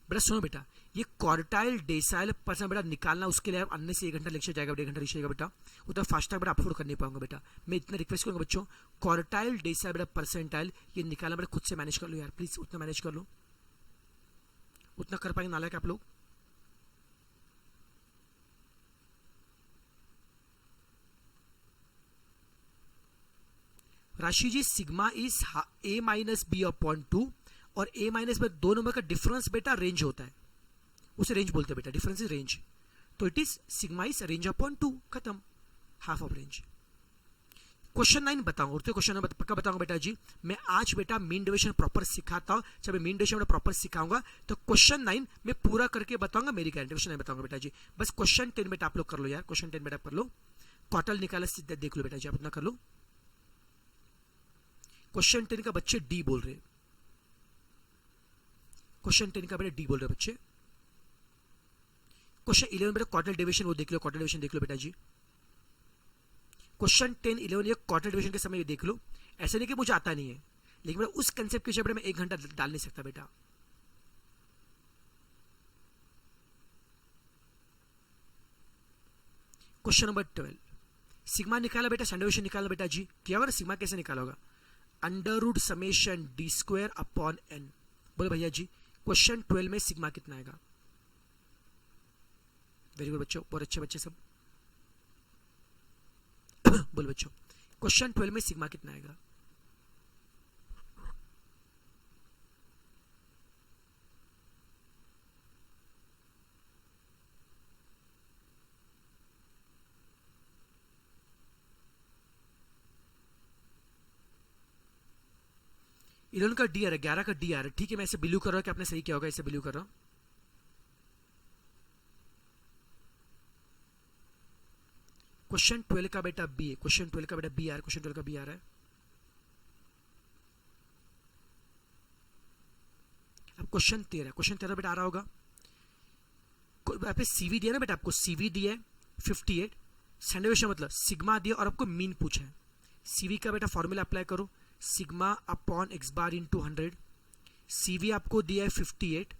बेटा सुनो बेटा, ये क्वार्टाइल डेसाइल परसेंट बेटा निकालना, उसके लिए अन्य से 1 घंटा लेक्चर जाएगा, 1.5 घंटा लेक्चर जाएगा बेटा, उतना फास्ट तक बेटा अपलोड कर नहीं पाऊंगा बेटा। मैं इतना रिक्वेस्ट करूंगा बच्चों, क्वार्टाइल डेसाइल बेटा परसेंटाइल ये निकालना बेटा खुद से मैनेज कर लो यार, प्लीज उतना मैनेज कर लो, उतना कर पाएंगे नालायक आप लोग। Rashi ji sigma is A minus B upon two, और ए माइनस में दो नंबर का डिफरेंस बेटा रेंज होता है, उसे रेंज बोलते हैं बेटा, डिफरेंस इज रेंज, तो it is sigma is range upon two, खत्म, हाफ ऑफ रेंज। क्वेश्चन 9 बताऊंगा, तो क्वेश्चन 9 पक्का बताऊंगा बेटा जी। मैं आज बेटा मीन डेविएशन प्रॉपर सिखाता हूं, जब मैं मीन डेविएशन प्रॉपर सिखाऊंगा तो क्वेश्चन 9 मैं पूरा करके बताऊंगा, मेरी गारंटी। क्वेश्चन 9 बताऊंगा बेटा जी। बस क्वेश्चन 10 बेटा आप लोग कर लो यार, क्वेश्चन 10 बेटा कर लो, क्वार्टर निकाला सीधा देख लो बेटा जी, आप इतना कर लो। क्वेश्चन 10 का बच्चे डी बोल रहे, क्वेश्चन 10 का बेटा डी बोल रहे बच्चे। क्वेश्चन 11 बेटा क्वार्टर डेविएशन वो देख लो, क्वार्टर डेविएशन देख लो बेटा जी। क्वेश्चन 10 11 ये क्वार्टर डिवीजन के समय देख लो। ऐसे नहीं कि मुझे आता नहीं है, लेकिन मैं उस कंसेप्ट के विषय में 1 घंटा डाल नहीं सकता बेटा। क्वेश्चन नंबर 12 सिग्मा निकाला बेटा, स्टैंडर्ड डेविएशन निकाला बेटा जी। क्या होगा ना, सिग्मा कैसे निकाला होगा, under root summation d square upon n. बोले भैया जी क्वेश्चन 12 में सिग्मा कितना आएगा? वेरी गुड बच्चों, बहुत अच्छे बच्चे सब। बोल बच्चों क्वेश्चन 12 में सिग्मा कितना आएगा? इलेवन का डी आ रहा है, 11 का डी आ रहा है। ठीक है, मैं ऐसे बिलीव कर रहा हूं कि आपने सही किया होगा, ऐसे बिलीव कर रहा हूं। क्वेश्चन 12 का बेटा बी है, क्वेश्चन 12 का बेटा बी आ रहा है, क्वेश्चन 12 का बी आ रहा है। अब क्वेश्चन 13, क्वेश्चन 13 बेटा आ रहा होगा। यहाँ पे सीवी दिया ना बेटा, आपको सीवी दिया है 58, स्टैंडर्ड डेविएशन मतलब सिग्मा दिया और आपको मीन पूछा है। सीवी का बेटा फॉर्मूला अप्लाई करो, sigma upon x bar into 100। CV आपको दिया है 58,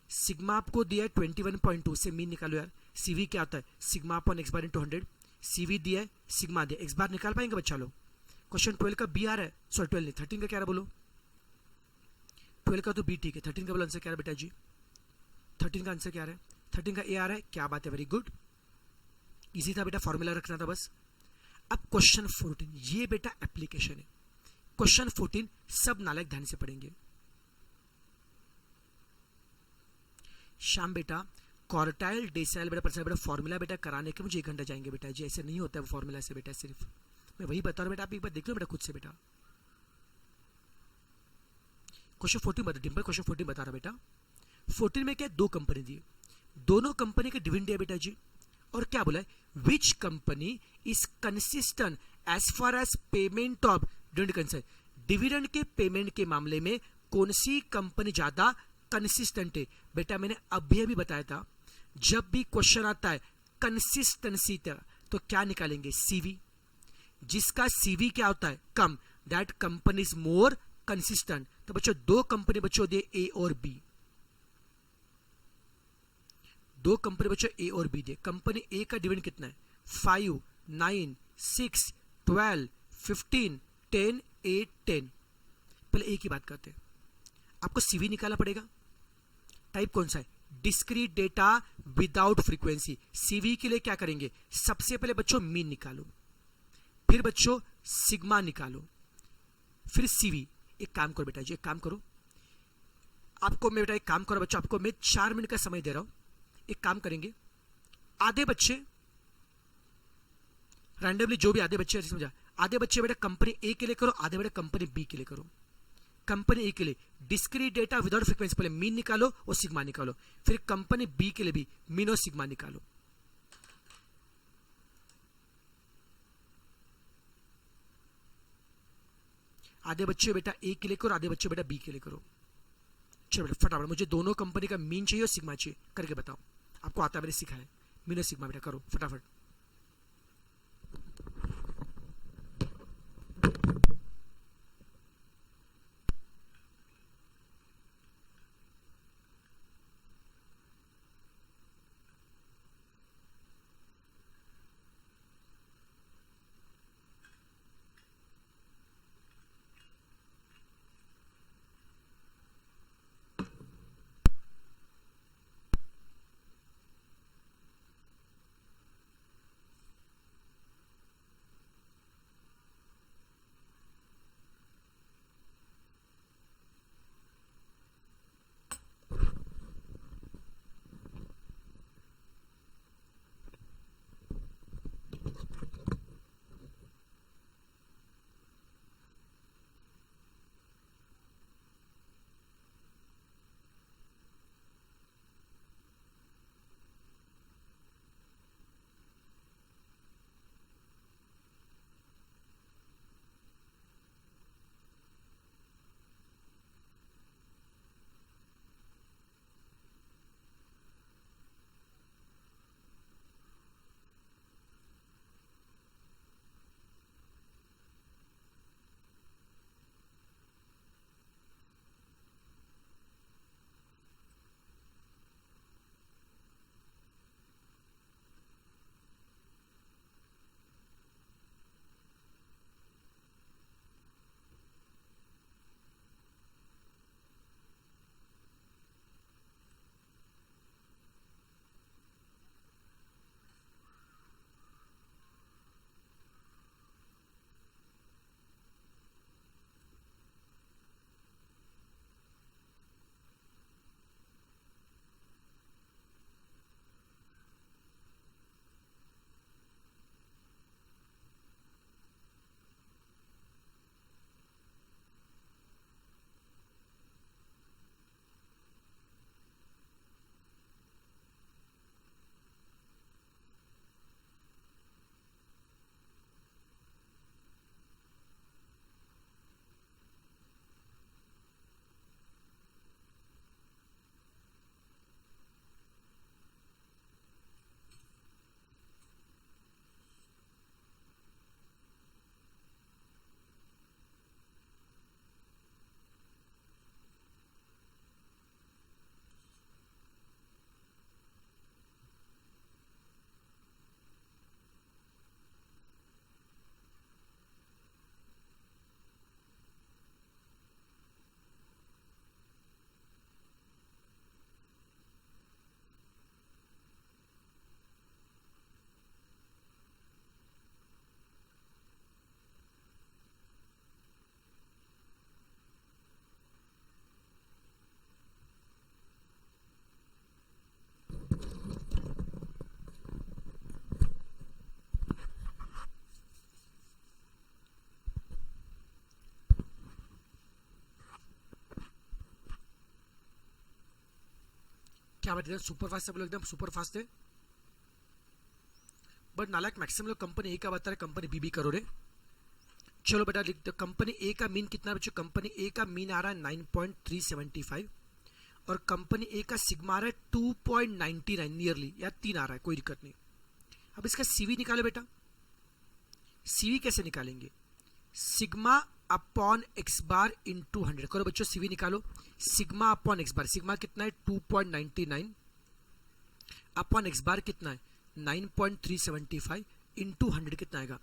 सिग्मा आपको दिया है 21.2 से मीन निकालो यार। सीवी क्या आता है, sigma upon x bar into 100। CV दिया है, सिग्मा दिया, एक्स बार निकाल पाएंगे बच्चा लोग? क्वेश्चन 12 का बी आ रहा है, सॉरी 12 नहीं 13 का क्या रहा बोलो? 12 का तो बी ठीक है, 13 का बोलो आंसर क्या रहा बेटा जी? 13 का आंसर क्या रहा है? 13 का ए आ रहा है, क्या बात है, वेरी गुड। इजी था बेटा, फॉर्मूला रखना था बस। अब क्वेश्चन 14, ये बेटा एप्लीकेशन है। क्वेश्चन 14 सब नालायक ध्यान से पढ़ेंगे। शाम बेटा क्वार्टाइल डेसाइल बेटा परसेंट बेटा फॉर्मूला बेटा कराने के मुझे 1 घंटा जाएंगे बेटा जी, ऐसे नहीं होता है वो फॉर्मूला से बेटा, सिर्फ मैं वही बता रहा हूं बेटा, आप एक बार देख लो बेटा खुद से बेटा। क्वेश्चन 14 बता, डिम्पल क्वेश्चन 14 बता रहा बेटा। 14 में क्या, 2 कंपनी दी, दोनों कंपनी के डिविडेंड दिया बेटा जी, और क्या बोला है, which company is consistent as far as payment of dividend concern. Dividend के पेमेंट के मामले में कौन सी कंपनी ज्यादा कंसिस्टेंट है? बेटा मैंने अभी बताया था, जब भी क्वेश्चन आता है कंसिस्टेंसी तो क्या निकालेंगे, सीवी। जिसका सीवी क्या होता है, कम, that company is more consistent. तो बच्चों 2 कंपनी बच्चों दिए ए और बी, 2 कंपनी बच्चों ए और बी दिए। कंपनी ए का डिविडेंड कितना है, 5, 9, 6, 12, 15, 10, 8, 10। पहले ए की बात करते हैं, आपको सीवी निकालना पड़ेगा। टाइप कौन सा है, discrete data without frequency. CV के लिए क्या करेंगे, सबसे पहले बच्चों मीन निकालो, फिर बच्चों सिग्मा निकालो, फिर सीवी। एक काम करो बेटा जी, एक काम करो, आपको मैं बेटा एक काम करो बच्चों, आपको मैं 4 मिनट का समय दे रहा हूं। एक काम करेंगे, आधे बच्चे रैंडमली, जो भी आधे बच्चे समझा, आधे बच्चे बेटा कंपनी ए के लिए करो, आधे बेटा कंपनी बी के लिए करो। कंपनी ए के लिए डिस्क्रीट डेटा विदाउट फ्रीक्वेंसी, पहले मीन निकालो और सिग्मा निकालो, फिर कंपनी बी के लिए भी मीन और सिग्मा निकालो। आधे बच्चे बेटा ए के लिए करो, आधे बच्चे बेटा बी के लिए करो। चलो बेटा फटाफट, मुझे दोनों कंपनी का मीन चाहिए और सिग्मा चाहिए, करके बताओ। आपको आता है, मैंने सिखाया है, मीन और सिग्मा बेटा करो फटाफट। यहाँ पे सुपर फास्ट, सब लोग एकदम सुपर फास्ट है, बट नालायक मैक्सिमम लोग कंपनी ए का बता रहे, कंपनी बी करो रे। चलो बेटा लिखते हो, कंपनी ए का मीन कितना बच्चों, कंपनी ए का मीन आ रहा है 9.375 और कंपनी ए का सिग्मा आ रहा है 2.99 नियरली, या 3 आ रहा है, कोई दिक्कत नहीं। अब इसका सीवी निकालो बेटा। सीवी कैसे निकालेंगे, sigma upon x bar into 100 करो बच्चों, सीवी निकालो। सिग्मा अपॉन एक्स बार, सिग्मा कितना है 2.99 अपॉन एक्स बार कितना है 9.375 इंटू 100 कितना आएगा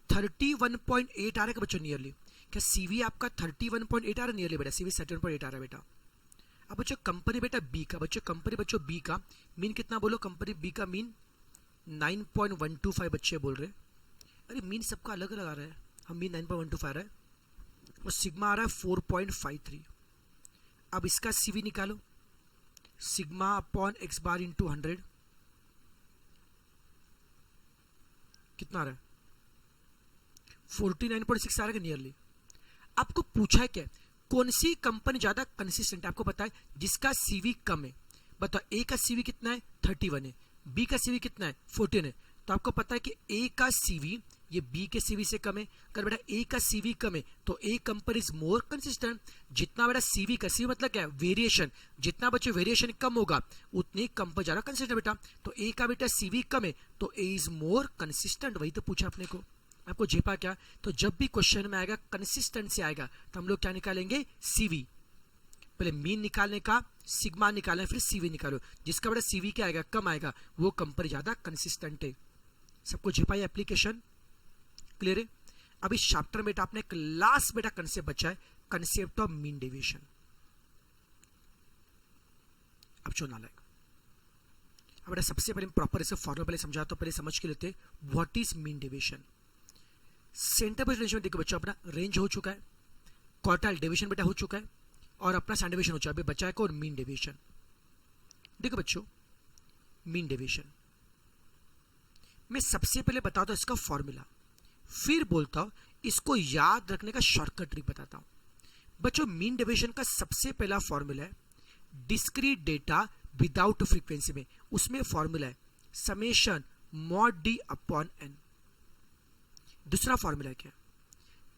31.8 आ रहा है बच्चों नियरली। क्या सीवी आपका 31.8 आ रहा है नियरली बेटा, सीवी 31.8 आ रहा है बेटा। अब बच्चों कंपनी बेटा बी का, बच्चों कंपनी बच्चों बी का मीन कितना बोलो, कंपनी बी का मीन 9.125 बच्चे बोल रहे। अरे मीन सबका अलग अलग आ रहा है, हम मीन 9.125 आ रहा है और सिग्मा आ रहा है 4.53। अब इसका सीवी निकालो, sigma upon x bar into 100 कितना आ रहा है 49.6 आ रहा है नियरली। आपको पूछा है क्या, कौन सी कंपनी ज्यादा कंसिस्टेंट है, आपको पता है जिसका सीवी कम है। बताओ ए का सीवी कितना है 31 है, बी का सीवी कितना है 14 है, तो आपको पता है कि ए का सीवी ये बी के सीवी से कम है। अगर बेटा ए का सीवी कम है तो ए कंपनी इज मोर कंसिस्टेंट। जितना बेटा सीवी का, सीवी मतलब क्या है वेरिएशन, जितना बच्चे वेरिएशन कम होगा उतनी कंपनी ज्यादा कंसिस्टेंट बेटा। तो ए का बेटा सीवी कम है तो ए इज मोर कंसिस्टेंट, वही तो पूछा अपने को। आपको जेपा क्या, तो जब भी क्वेश्चन में आएगा कंसिस्टेंसी आएगा तो हम लोग क्या निकालेंगे सीवी। पहले मीन निकालने का सिग्मा निकालना, फिर सीवी निकालो। जिसका बेटा सीवी क्या आएगा कम आएगा वो कंपनी ज्यादा कंसिस्टेंट है। सबको जेपा एप्लीकेशन क्लियर है। अब इस चैप्टर में बेटा आपने एक लास्ट बेटा कंसेप्ट बचा है, कंसेप्ट ऑफ मीन डेविएशन। अब जो नालायक, अब बेटा सबसे पहले प्रॉपर इसे फॉर्मूला पहले समझा, तो पहले समझ के लेते what is mean deviation. Centre based range में देखो बच्चों अपना रेंज हो चुका है, क्वार्टाइल डेविएशन बेटा हो चुका है और अपना स्टैंडर्ड डेविएशन हो चुका है। अभी बचा है और मीन डेविएशन। देखो बच्चों मीन डेविएशन मैं सबसे पहले बताता हूं इसका फॉर्मूला, फिर बोलता हूं इसको याद रखने का शॉर्टकट ट्रिक बताता हूं। बच्चों मीन डेविएशन का सबसे पहला फॉर्मूला है डिस्क्रीट डेटा विदाउट फ्रीक्वेंसी में, उसमें फॉर्मूला है summation mod d upon n. दूसरा फॉर्मूला है क्या,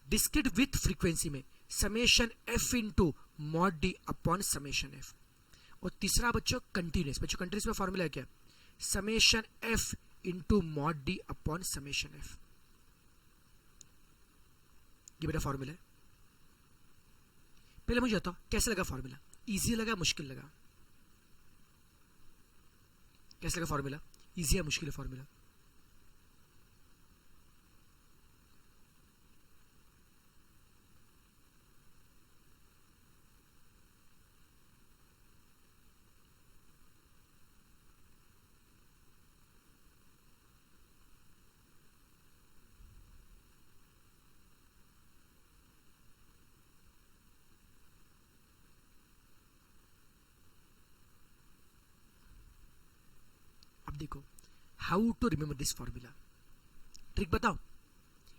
डिस्क्रीट विथ फ्रीक्वेंसी में summation f into mod d upon summation f. और तीसरा बच्चों कंटिन्यूस, बच्चों कंटिन्यूस में फॉर्मूला है क्या summation f into mod d upon summation F. ये बेटा फॉर्मूला है। पहले मुझे बताओ कैसे लगा फॉर्मूला, इजी लगा मुश्किल लगा, कैसे लगा फॉर्मूला, इजी है मुश्किल है फॉर्मूला। देखो how to remember this formula, trick बताओ।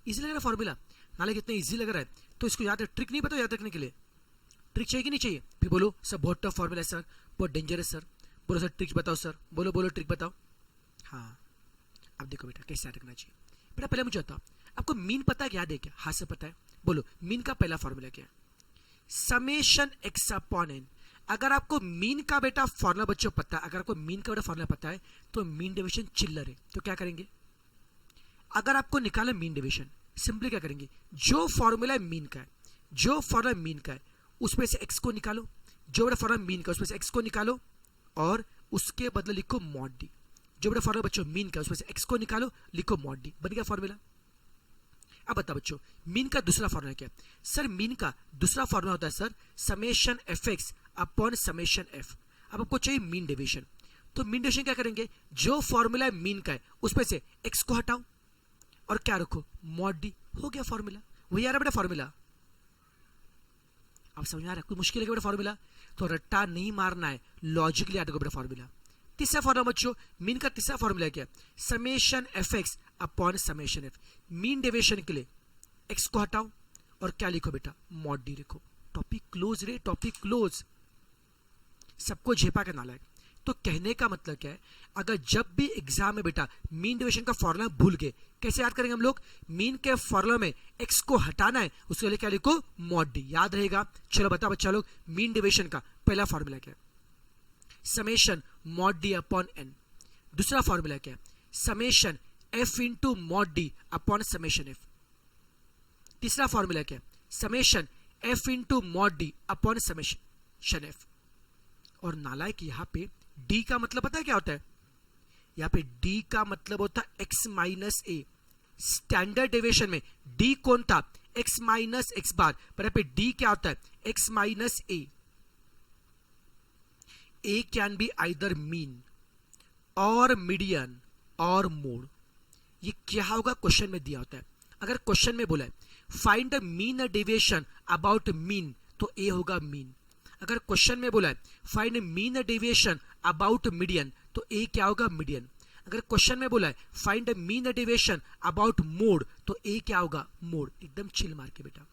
इजी लग रहा है फॉर्मूला, नाले कितना इजी लग रहा है तो इसको याद है, ट्रिक नहीं बताओ याद रखने के लिए, ट्रिक चाहिए कि नहीं चाहिए। फिर बोलो सर बहुत टफ फॉर्मूला है सर, बहुत डेंजरस सर, बोलो सर ट्रिक बताओ सर, बोलो बोलो ट्रिक बताओ। हाँ अब देखो बेटा कैसे याद रखना चाहिए। बेटा पहले मुझे बताओ आपको मीन पता है क्या, याद है क्या, हाँ से पता है, बोलो मीन का पहला फॉर्मूला क्या है समेशन एक्स अपॉन एन। अगर आपको मीन का बेटा फॉर्मूला बच्चों पता है, अगर आपको मीन का बेटा फॉर्मूला पता है तो मीन डेविएशन चिल्लर है, तो क्या करेंगे अगर आपको निकाला मीन डेविएशन सिंपली क्या करेंगे, जो फॉर्मूला मीन का है, जो फॉर्मूला मीन का है उसमें से एक्स को निकालो, जो बेटा फॉर्मूला मीन का उसमें से एक्स को निकालो और उसके बदले लिखो मॉड डी। जो बेटा फॉर्मूला बच्चों मीन का उसमें से एक्स को निकालो लिखो मॉड डी, बन गया फॉर्मूला। अब बताओ बच्चों मीन का दूसरा फॉर्मूला क्या है, सर मीन का दूसरा फॉर्मूला होता है sir summation F x upon summation F. अब आपको चाहिए मीन डेविएशन, तो मीन डेविएशन क्या करेंगे, जो फॉर्मूला मीन का है उसमें से एक्स को हटाओ और क्या रखो मॉड डी, हो गया फॉर्मूला। वही आ रहा बेटा फॉर्मूला, अब समझ में आ रहा है, कोई मुश्किल है बेटा फॉर्मूला, तो रट्टा नहीं मारना है, लॉजिकली याद रखो बेटा फॉर्मूला। तीसरा फॉर्मूला बच्चों मीन का तीसरा फॉर्मूला क्या, summation F x upon summation F. Mean deviation के लिए एक्स को हटाओ और क्या लिखो बेटा मॉड डी लिखो। टॉपिक क्लोज रे, टॉपिक क्लोज। सबको झेपा के नाला है, तो कहने का मतलब क्या है, अगर जब भी एग्जाम में बेटा मीन डेविएशन का फॉर्मूला भूल गए, कैसे याद करेंगे हम लोग, मीन के फॉर्मूला में एक्स को हटाना है, उसके लिए क्या लिखो, मॉड डी, याद रहेगा। चलो बता बच्चा लोग, मीन डेविएशन का पहला फॉर्मूला क्या है, summation mod d upon n. दूसरा फॉर्मूला क्या है, summation f into mod d upon summation f. तीसरा फॉर्मूला क्या है, summation f into mod d upon summation f. और नालायक यहां पे डी का मतलब पता है क्या होता है, यहां पे डी का मतलब होता है एक्स माइनस ए। स्टैंडर्ड डेविएशन में डी कौन था, एक्स माइनस एक्स बार, पर यहां पे डी क्या होता है, x minus A. A can be either mean और मीडियन और मोड। ये क्या होगा, क्वेश्चन में दिया होता है। अगर क्वेश्चन में बोला है find the mean deviation about mean, तो ए होगा मीन। अगर क्वेश्चन में बोला है find mean deviation about median, तो ए क्या होगा, मीडियन। अगर क्वेश्चन में बोला है find mean deviation about mode, तो ए क्या होगा, मोड। एकदम चिल मार के बेटा,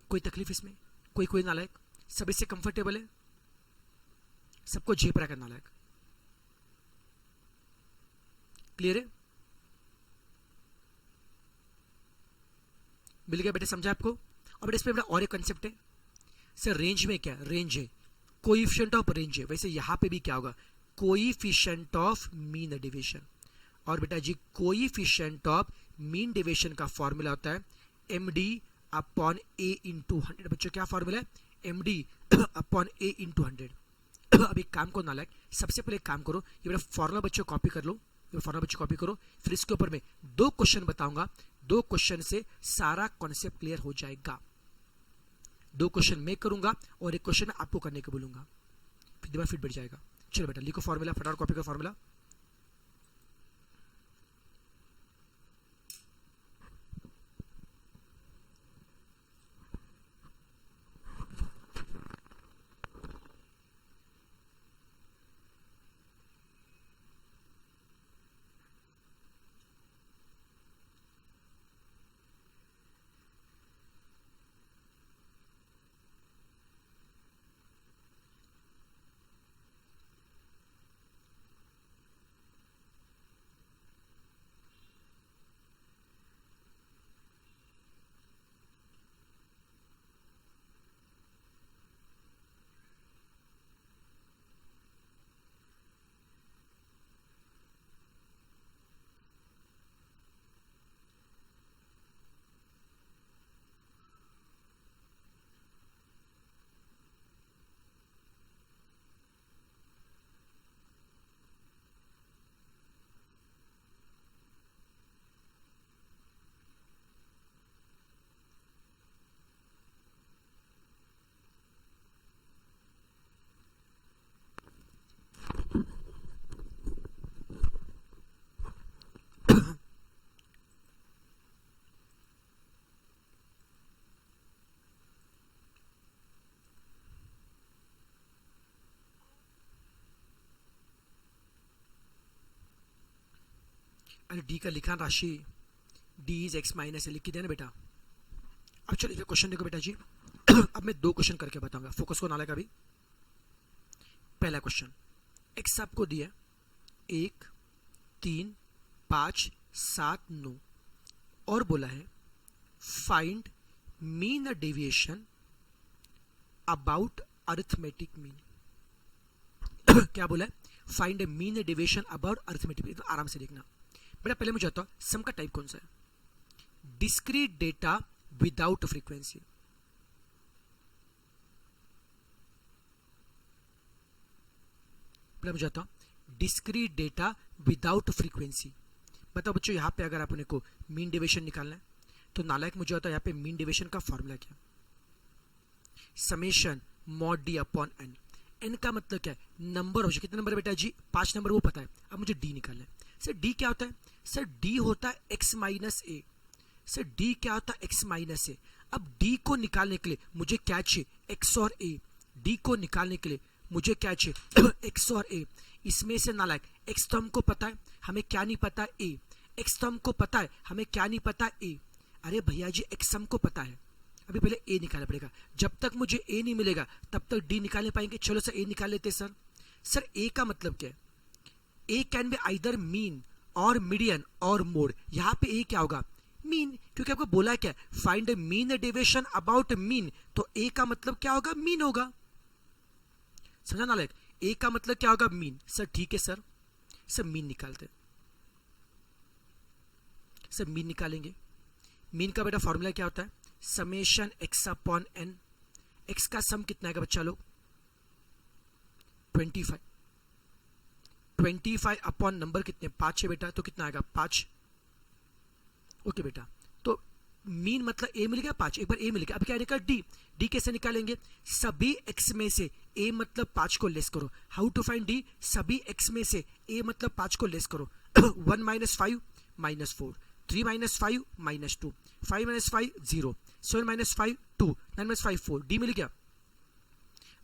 कोई तकलीफ इसमें, कोई नालायक, सब इससे कंफर्टेबल है, सबको झेप रहा है नालायक, क्लियर है, मिल गया बेटे, समझा आपको। और बेटे इसमें और एक कंसेप्ट है सर, रेंज में क्या, रेंज है, कोएफिशिएंट ऑफ रेंज है, वैसे यहां पे भी क्या होगा, कोएफिशिएंट ऑफ मीन डेविएशन। और बेटा जी कोएफिशिएंट ऑफ मीन डेविएशन का फॉर्मूला होता है एम डी अपॉन ए इंटू 100। बच्चों क्या फॉर्मूला है, एम डी अपॉन ए इंटू 100। अब एक काम को नालायक, सबसे पहले एक काम करो, ये बेटा फॉर्मूला बच्चों कॉपी कर लो, ये फॉर्मूला बच्चों कॉपी करो, फिर इसके ऊपर मैं 2 क्वेश्चन बताऊंगा, 2 क्वेश्चन से सारा कॉन्सेप्ट क्लियर हो जाएगा। 2 क्वेश्चन मैं करूंगा और एक क्वेश्चन आपको करने को बोलूंगा, फिर दिमाग फिट बैठ जाएगा। चलो बेटा लिखो फॉर्मूला, फटाफट कॉपी का फॉर्मूला। अरे डी का लिखा राशि, डी इज एक्स माइनस ए, लिख के देना बेटा। अब चलिए क्वेश्चन देखो बेटा जी। अब मैं 2 क्वेश्चन करके बताऊंगा, फोकस को नाला का भी। पहला क्वेश्चन, एक्स आपको दिया 1 3 5 7 9 और बोला है find mean deviation about arithmetic mean. क्या बोला है, find mean deviation about arithmetic mean. तो आराम से देखना बेटा, पहले मुझे बताओ सम का टाइप कौन सा है, डिस्क्रीट डेटा विदाउट फ्रीक्वेंसी। पहले मुझे बताओ डिस्क्रीट डेटा विदाउट फ्रीक्वेंसी। बताओ बच्चों, यहां पे अगर आपने को मीन डेविएशन निकालना है तो नालायक मुझे बताओ यहाँ पे मीन डेविएशन का फॉर्मूला क्या, summation mod d upon n. N का मतलब क्या है, नंबर हो, कितने नंबर है बेटा जी, 5 नंबर, वो पता है। अब मुझे डी निकालना है। सर डी क्या होता है, सर डी होता है एक्स माइनस ए। सर डी क्या होता है, एक्स माइनस ए। अब डी को निकालने के लिए मुझे क्या चाहिए, एक्स और ए। डी को निकालने के लिए मुझे क्या चाहिए, एक्स और ए। इसमें से नालायक एक्स तो हमको पता है, हमें क्या नहीं पता, ए। एक्स तो हमको पता है, हमें क्या नहीं पता, ए। अरे भैया जी एक्स हमको पता है, अभी पहले ए निकालना पड़ेगा। जब तक मुझे ए नहीं मिलेगा तब तक डी निकालने पाएंगे। चलो सर ए निकाल लेते सर। सर ए का मतलब क्या है? ए कैन बी आइदर मीन और मीडियन और मोड। यहां पे ए क्या होगा? मीन, क्योंकि आपको बोला क्या, find mean deviation about mean, तो ए का मतलब क्या होगा? मीन होगा। समझा ना? लाइक ए का मतलब क्या होगा? मीन। सर ठीक है सर, सर मीन निकालते हैं। सर मीन निकालेंगे। मीन का बेटा फॉर्मूला क्या होता है? Summation x upon n. X का सम कितना आएगा बच्चा लोग? 25। 25 अपॉन नंबर कितने? 5 है बेटा, तो कितना आएगा? 5। ओके बेटा, तो मीन मतलब ए मिल गया 5, एक बार ए मिल गया। अब क्या निकाल? डी। डी कैसे निकालेंगे? सभी एक्स में से ए मतलब 5 को लेस करो। How to find d? सभी एक्स में से ए मतलब 5 को लेस करो। 1 - 5 - 4, 3 - 5 - 2, 5 - 5 0, 7 - 5 2, 9 - 5 4। डी मिल गया।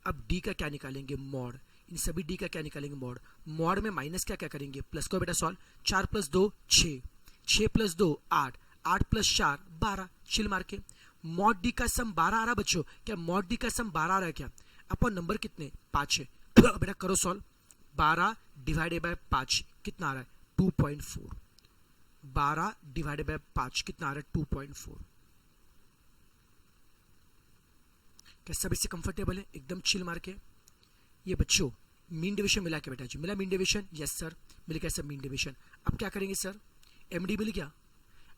अब डी का क्या निकालेंगे? मॉड। इन सभी डी का क्या निकालेंगे? मॉड। मॉड में माइनस क्या क्या करेंगे? प्लस को बेटा सॉल्व। 4 + 2 6, 6 + 2 8, 8 + 4 12। चिल मार के मॉड डी का सम 12 आ रहा बच्चों। क्या मॉड डी का सम 12 आ रहा है क्या? अपन नंबर कितने? 5 है। बेटा करो सॉल्व। 12 / 5 कितना आ रहा है? 2.4। 12 / 5 कितना आ रहा है? 2.4। क्या सब इससे कंफर्टेबल है? एकदम चिल मार के। ये बच्चों मीन डिवीजन मिला के बेटा जी? मिला मीन डिवीजन? यस सर मिल गया सर मीन डिवीजन। अब क्या करेंगे सर? एमडी मिल गया।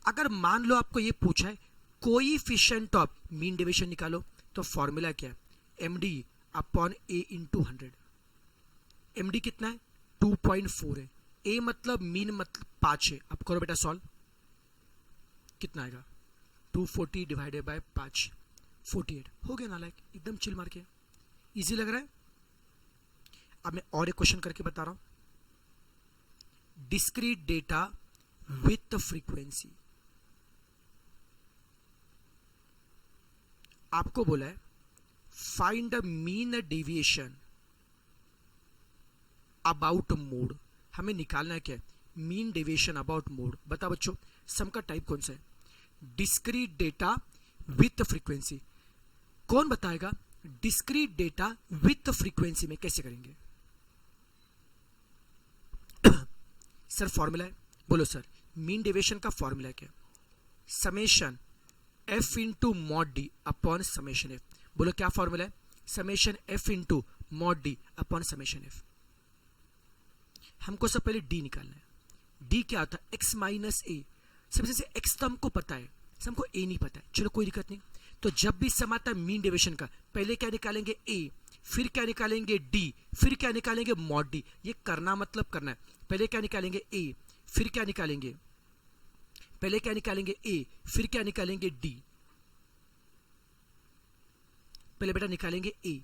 अगर मान लो आपको ये पूछा है कोएफिशिएंट ऑफ मीन डिवीजन निकालो, तो फॉर्मूला क्या है? एमडी अपॉन ए इंटू 100। एमडी कितना है? 2.4 है। ए मतलब मीन मतलब 5 है। अब करो बेटा सॉल्व। कितना आएगा? 240 / 5 48। हो गया ना? लाइक एकदम चिल मार के। इजी लग रहा है? अब मैं और एक क्वेश्चन करके बता रहा हूं। Discrete data with frequency. आपको बोला है find the mean deviation about mode. हमें निकालना है क्या? Mean deviation about mode. बता बच्चों सम का टाइप कौन सा है? Discrete data with frequency. कौन बताएगा डिस्क्रीट डेटा विथ फ्रीक्वेंसी में कैसे करेंगे? सर फॉर्मूला है। बोलो सर मीन डेविएशन का फॉर्मूला क्या? Summation f into mod d upon summation F. बोलो क्या फॉर्मूला है? Summation f into mod d upon summation F. हमको सब पहले डी निकालना है। डी क्या होता है? एक्स माइनस ए। सबसे से एक्स तो हमको पता है, हमको ए नहीं पता है। चलो कोई दिक्कत नहीं। तो जब भी सम आता है मीन डेविएशन का, पहले क्या निकालेंगे? ए, फिर क्या निकालेंगे? डी, फिर क्या निकालेंगे? Mod D. ये करना मतलब करना है। पहले क्या निकालेंगे? ए, फिर क्या निकालेंगे? पहले क्या निकालेंगे? ए, फिर क्या निकालेंगे? डी। पहले बेटा निकालेंगे ए।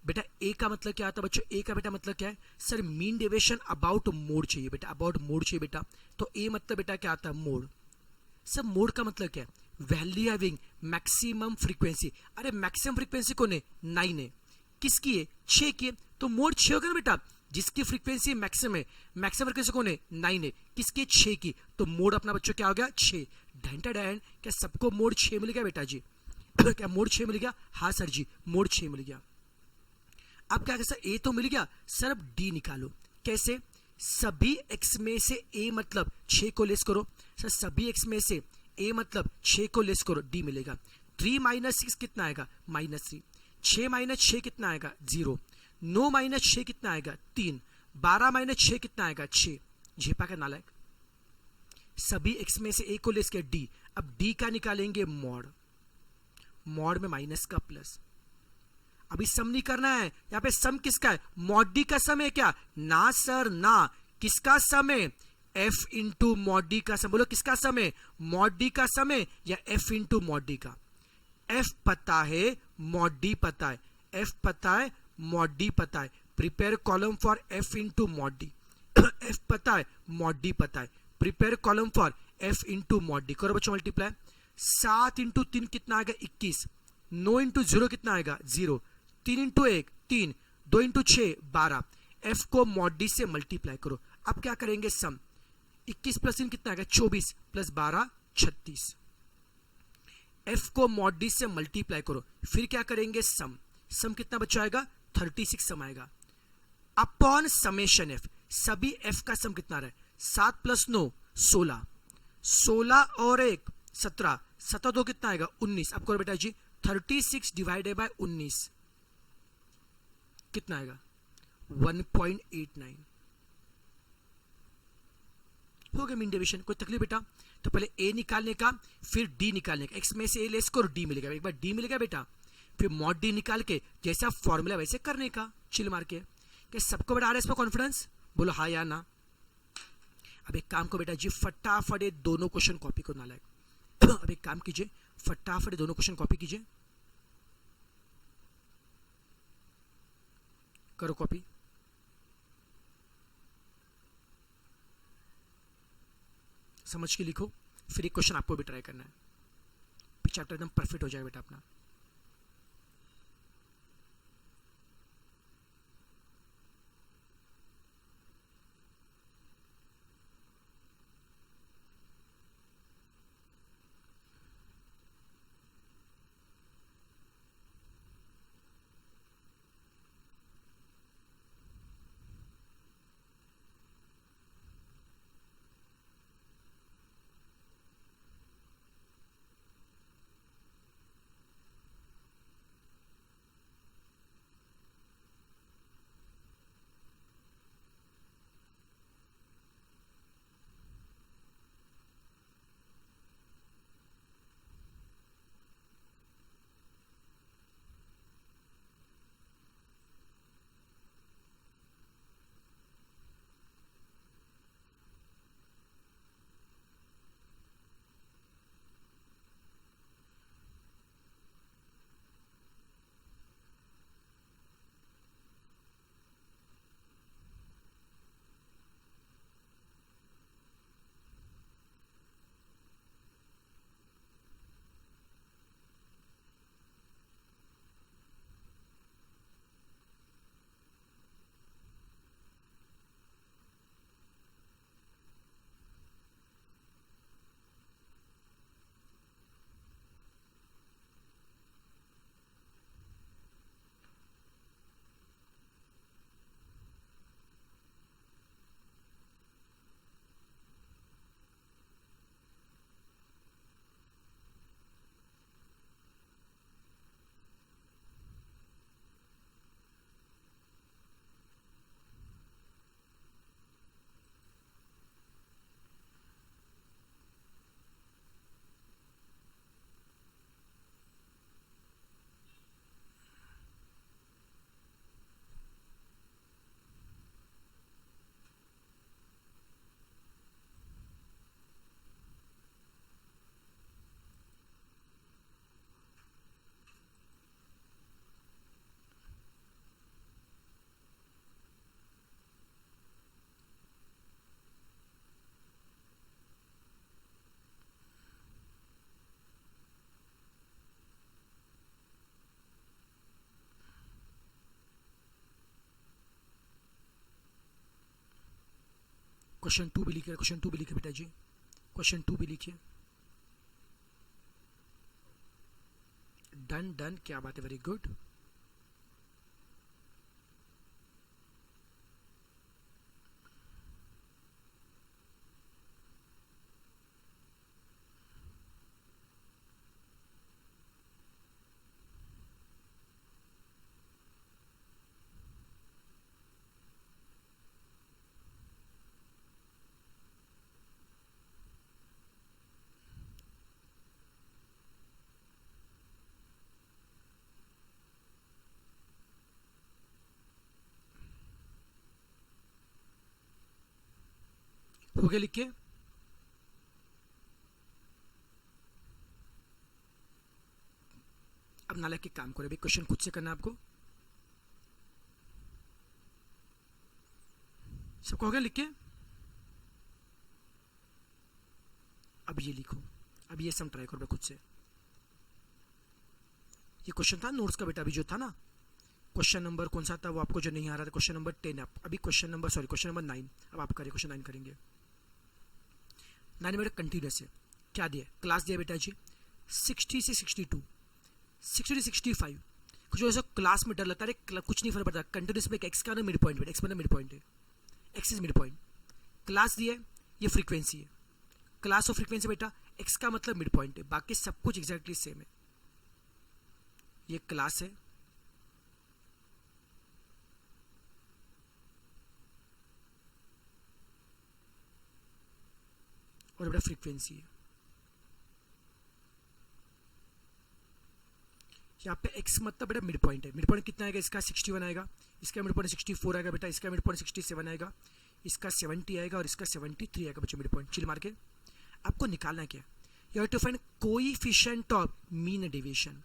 बेटा ए का मतलब क्या आता है बच्चों? ए का बेटा मतलब क्या है? Sir mean deviation about mode चाहिए बेटा, अबाउट मोड चाहिए बेटा। तो ए मतलब बेटा क्या आता है? मोड। सब मोड का मतलब क्या है? Value having maximum frequency. अरे मैक्सिमम फ्रीक्वेंसी कौन है? 9 है। किसकी है? 6 की है। तो मोड 6 होगा ना बेटा, जिसकी फ्रीक्वेंसी मैक्सिमम है। मैक्सिमम फ्रीक्वेंसी कौन है? 9 है। किसकी? 6 की। तो मोड अपना बच्चों क्या हो गया? 6। ढंटा डैन क्या सबको मोड 6 मिल गया बेटा जी? क्या मोड 6 मिल गया? हाँ सर जी मोड 6 मिल गया। अब क्या सर ए तो मिल गया सर, अब डी निकालो। कैसे? सभी एक्स में से ए मतलब 6 को लेस करो। सर सभी एक्स में से ए मतलब 6 को लेस करो, डी मिलेगा। 3 - 6 कितना आएगा? -3। 6 - 6 कितना आएगा? 0। 9 - 6 कितना आएगा? 3। 12 - 6 कितना आएगा? 6। झेपा का नालायक। सभी एक्स में से ए को लेस किया, डी। अब डी का निकालेंगे मॉड। मॉड में माइनस का प्लस। अभी सम नहीं करना है। यहां पे सम किसका है? मॉड डी का सम है क्या? ना सर ना। किसका सम है? एफ इंटू मॉड डी का सम। बोलो किसका सम है? मॉड डी का सम है या एफ इंटू मॉड डी का? एफ पता है, मॉड डी पता है। एफ पता है, मॉड डी पता है। Prepare column for F into mod D. F पता है, मॉड डी पता है। Prepare column for F into mod D. करो बच्चों मल्टीप्लाई। 7 × 3 कितना आएगा? 21। 9 × 0 कितना आएगा? 0। 3 × 1 3, 2 × 6 12। एफ को मॉड डी से मल्टीप्लाई करो। अब क्या करेंगे? सम। 21 + 3 कितना आएगा? 24 + 12 36। एफ को मॉड डी से मल्टीप्लाई करो, फिर क्या करेंगे? सम। सम कितना बच्चा आएगा? 36 सम आएगा। अपॉन समेशन एफ, सभी एफ का सम कितना रहा है, 7 + 9 16, 16 और 1 17, 17 2 कितना आएगा 19। अब करो बेटा जी 36 डिवाइडेड बाय 19 कितना आएगा 1.89। हो गया मीन डेविएशन। कोई तकलीफ बेटा? तो पहले ए निकालने का, फिर डी निकालने का, एक्स में से ए लेस करो डी मिलेगा, एक बार डी मिलेगा बेटा, फिर मॉड डी निकाल के जैसा फॉर्मूला वैसे करने का, चिल मार के। क्या सबको बेटा आ रहा है इस पर कॉन्फिडेंस? बोलो हाँ या ना। अब एक काम को बेटा जी, फटाफट ये दोनों क्वेश्चन कॉपी को ना लाए। अब एक काम कीजिए, फटाफट दोनों क्वेश्चन कॉपी कीजिए, करो कॉपी। समझ के लिखो, फिर एक क्वेश्चन आपको भी ट्राई करना है, फिर चैप्टर एकदम परफेक्ट हो जाएगा बेटा अपना। क्वेश्चन 2 भी लिखिए, क्वेश्चन 2 भी लिखिए बेटा जी, क्वेश्चन 2 भी लिखिए। डन डन, क्या बात है, वेरी गुड। हो गया लिख के? अब नाला के काम करो, क्वेश्चन खुद से करना है आपको। सबको हो गया लिख के? अब ये लिखो, अब ये सम ट्राई करो खुद से। ये क्वेश्चन था नोट्स का बेटा, अभी जो था ना क्वेश्चन नंबर कौन सा था वो आपको जो नहीं आ रहा था, क्वेश्चन नंबर 10 है अभी, क्वेश्चन नंबर 9 अब आप करिए, क्वेश्चन 9 करेंगे। 9 बेटा कंटिन्यूस है, क्या दिया क्लास दिया बेटा जी 60 से 62, 60 से 65, कुछ ऐसा क्लास में डर लगता है, कुछ नहीं फर्क पड़ता, कंटिन्यूस में एक्स का ना मिड पॉइंट, एक्स मतलब मिड पॉइंट है, x is mid point. Class दिया है, ये फ्रीक्वेंसी है, क्लास ऑफ फ्रीक्वेंसी बेटा एक्स का मतलब मिड पॉइंट है, बाकी सब कुछ एग्जैक्टली सेम है। ये क्लास है, और बेटा फ्रीक्वेंसी है। यहाँ पे x मतलब बेटा मिड पॉइंट है, मिड पॉइंट कितना आएगा इसका 61 आएगा, इसका मिड पॉइंट 64 आएगा बेटा, इसका मिड पॉइंट 67 आएगा, इसका 70 आएगा और इसका 73 आएगा बच्चों मिड पॉइंट। चिल मार के आपको निकालना क्या, you have to find coefficient of mean deviation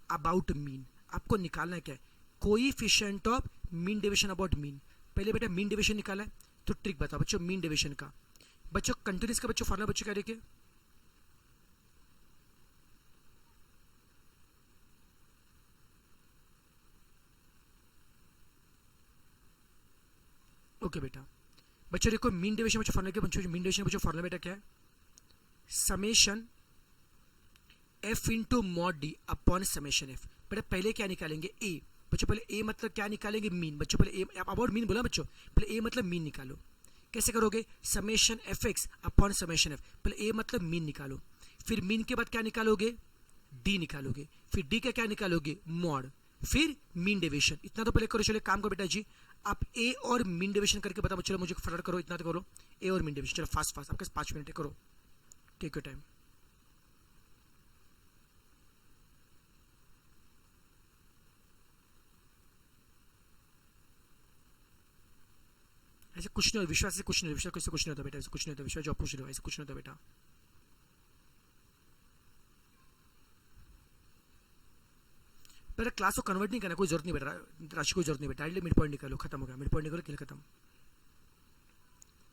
about mean. आपको निकालना क्या है, coefficient of mean deviation about mean. पहले बेटा मीन डेविएशन निकाला है, तो ट्रिक बताओ बच्चों मीन डेविएशन का। बच्चों कंटिन्यूस का बच्चों फॉर्मूला बच्चों क्या देखिए, ओके बेटा। बच्चों देखो मीन डेविएशन बच्चों फॉर्मूला क्या, बच्चों मीन डेविएशन बच्चों फॉर्मूला बेटा क्या है, summation f into mod d upon summation F. बेटा पहले क्या निकालेंगे ए, बच्चों पहले ए मतलब क्या निकालेंगे मीन, बच्चों पहले ए अबाउट मीन बोला बच्चों, पहले ए मतलब मीन निकालो। कैसे करोगे, summation F x upon summation F, पहले ए मतलब मीन निकालो, फिर मीन के बाद क्या निकालोगे, डी निकालोगे, फिर डी का क्या निकालोगे मॉड, फिर मीन डेविएशन। इतना तो पहले करो, चलो काम करो बेटा जी, आप ए और मीन डेविएशन करके बताओ, चलो मुझे फटाफट करो, इतना तो करो ए और मीन डेविएशन, चलो फास्ट फास्ट, आपके 5 मिनट है, करो, टेक योर टाइम। ऐसे कुछ नहीं होता, विश्वास से कुछ नहीं होता, विश्वास से कुछ नहीं होता बेटा, ऐसे कुछ नहीं होता, विश्वास जॉब कुछ नहीं होता, ऐसे कुछ नहीं होता बेटा। पहले क्लास को कन्वर्ट नहीं करना, कोई जरूरत नहीं बेटा, राशि कोई जरूरत नहीं बेटा, डायरेक्टली मिड पॉइंट निकालो, खत्म हो गया, मिड पॉइंट निकालो, खेल खत्म।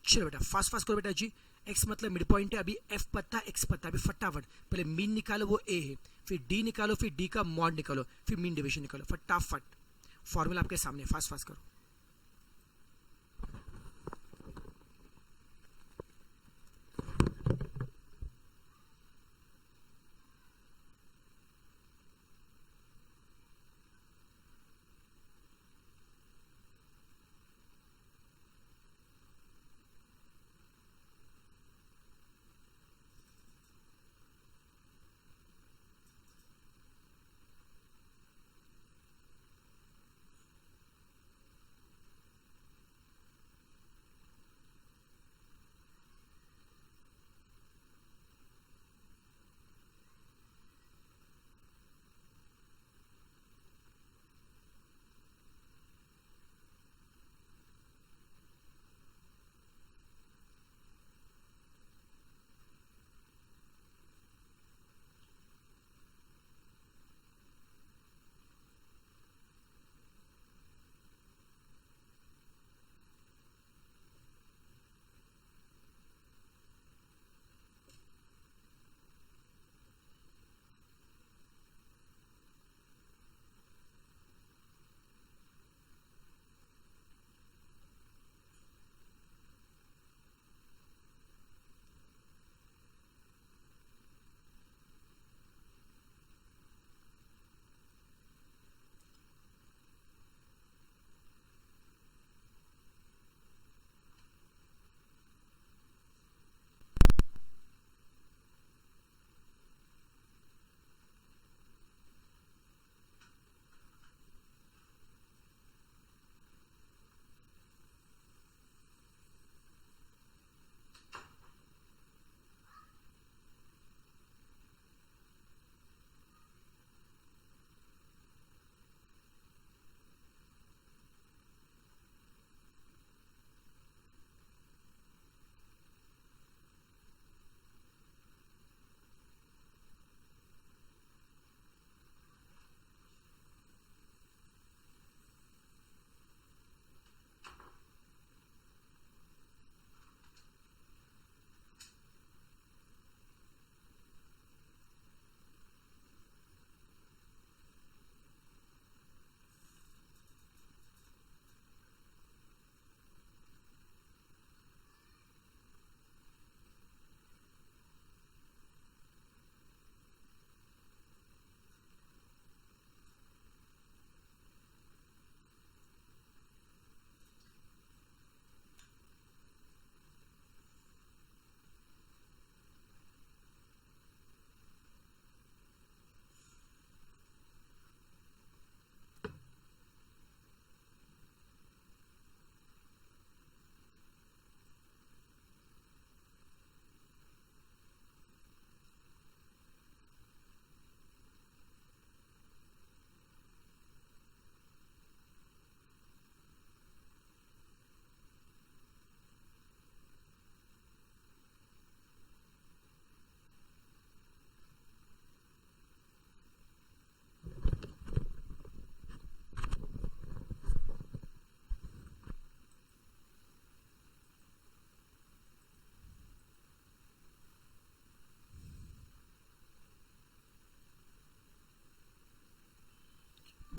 चलो बेटा फास्ट फास्ट करो बेटा जी, x मतलब मिड पॉइंट है, अभी f पता x पता, अभी फटाफट पहले मीन निकालो वो a है, फिर d निकालो, फिर d का मॉड निकालो, फिर मीन डेविएशन निकालो, फटाफट फॉर्मूला आपके सामने, फास्ट फास्ट करो।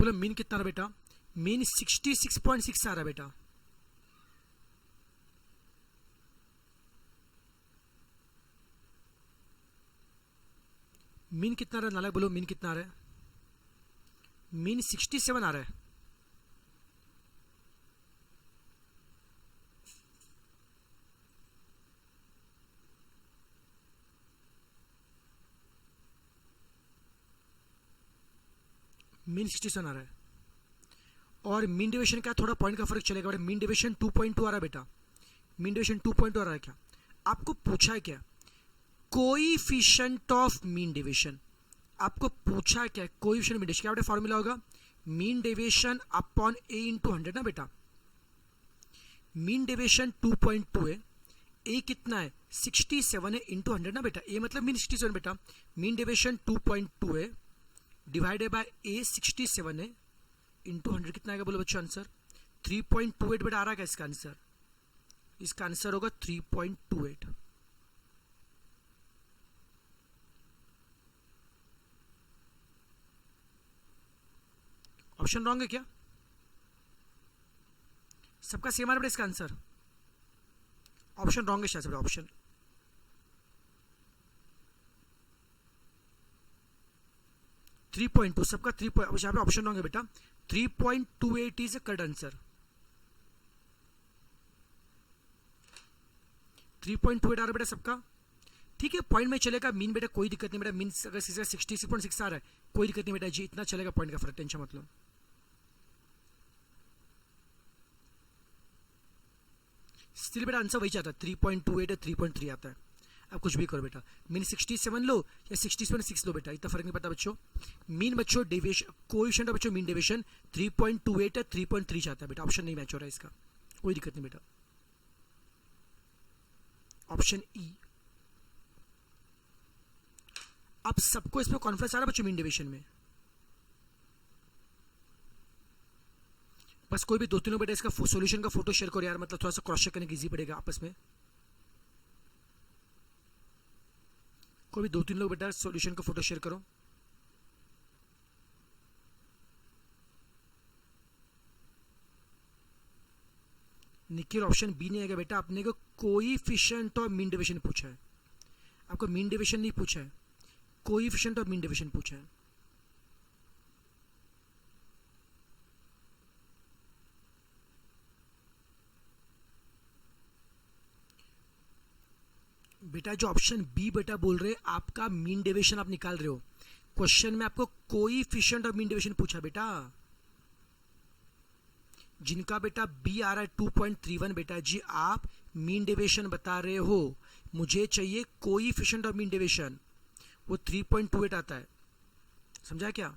बोलो मीन कितना आ रहा बेटा, मीन 66.6 आ रहा बेटा। मीन कितना आ रहा है नालायक, बोलो मीन कितना आ रहा है, मीन 67 आ रहा है। मीन 67 आ रहा है और मीन डेविएशन का थोड़ा पॉइंट का फर्क चलेगा बेटा। मीन डेविएशन 2.2 आ रहा है बेटा, मीन डेविएशन 2.2 आ रहा है। क्या आपको पूछा है, क्या कोएफिशिएंट ऑफ मीन डेविएशन आपको पूछा है, क्या कोएफिशिएंट मीन डेविएशन क्या बेटा फॉर्मूला होगा, मीन डेविएशन अपॉन ए इंटू 100 ना बेटा। मीन डेविएशन 2.2 है, ए कितना है 67 है इंटू 100 ना बेटा, ए मतलब मीन 67 बेटा। मीन डेविएशन 2.2 है डिवाइडेड बाय ए 67 है इंटू 100 कितना आएगा बोलो बच्चों आंसर 3.28 बेटा आ रहा है क्या इसका आंसर, इसका आंसर होगा 3.28। ऑप्शन रॉन्ग है क्या, सबका सेम आ रहा है इसका आंसर, ऑप्शन रॉन्ग है शायद बेटा, ऑप्शन 3.2 सबका 3 यहाँ पे ऑप्शन रॉन्ग है बेटा, 3.28 इज करेक्ट आंसर, 3.28 आ रहा है बेटा सबका। ठीक है पॉइंट में चलेगा, मीन बेटा कोई दिक्कत नहीं बेटा, मीन अगर 66.6 आ रहा है कोई दिक्कत नहीं बेटा जी, इतना चलेगा पॉइंट का फर्क, टेंशन मतलब। स्टिल बेटा आंसर वही चाहता है 3.28 या 3.3 आता है, अब कुछ भी करो बेटा, मीन 67 लो या 67.6 लो बेटा, इतना फर्क नहीं पड़ता बच्चों। मीन बच्चों डेविएशन कोएफिशिएंट बच्चों मीन डेविएशन 3.28 या 3.3 चाहता है बेटा, ऑप्शन नहीं मैच हो रहा है इसका, कोई दिक्कत नहीं बेटा, ऑप्शन ई। अब सबको इसमें कॉन्फिडेंस आ रहा है बच्चों मीन डेविएशन में, बस कोई भी दो तीनों बेटा इसका सॉल्यूशन का फोटो शेयर करो यार, मतलब थोड़ा सा क्रॉस चेक करने की इजी पड़ेगा आपस में। कोई भी दो तीन लोग बेटा सॉल्यूशन का फोटो शेयर करो। निखिल ऑप्शन बी नहीं आएगा बेटा, आपने को कोएफिशिएंट और मीन डेविएशन पूछा है, आपको मीन डेविएशन नहीं पूछा है, कोएफिशिएंट और मीन डेविएशन पूछा है। बेटा जो ऑप्शन बी बेटा बोल रहे आपका मीन डेविएशन आप निकाल रहे हो, क्वेश्चन में आपको कोएफिशिएंट और मीन डेविएशन पूछा बेटा, जिनका बेटा बी आ रहा है 2.31 बेटा जी आप मीन डेविएशन बता रहे हो, मुझे चाहिए कोएफिशिएंट और मीन डेविएशन, वो 3.28 आता है, समझा क्या।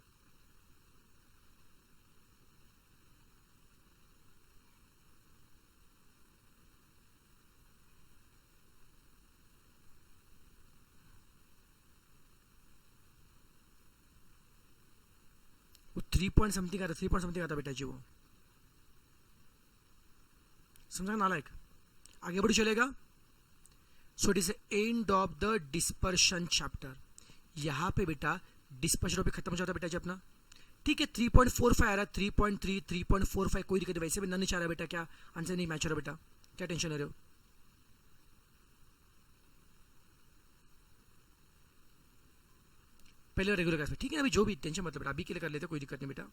वो 3 पॉइंट समथिंग आता, 3 पॉइंट समथिंग आता बेटा जी वो, समझा नालायक, आगे बढ़ी चलेगा। So it is end of the dispersion chapter, यहां पे बेटा डिस्पर्शन टॉपिक खत्म हो जाता है बेटा जी अपना। ठीक है 3.45 आ रहा है, 3.3 3.45 कोई दिक्कत, वैसे भी नन नहीं चाह रहा बेटा, क्या आंसर नहीं मैच हो रहा बेटा, क्या टेंशन ले रहे हो। पहले रेगुलर क्लास में ठीक है, अभी जो भी टेंशन मतलब बेटा अभी के लिए कर लेते कोई दिक्कत नहीं बेटा।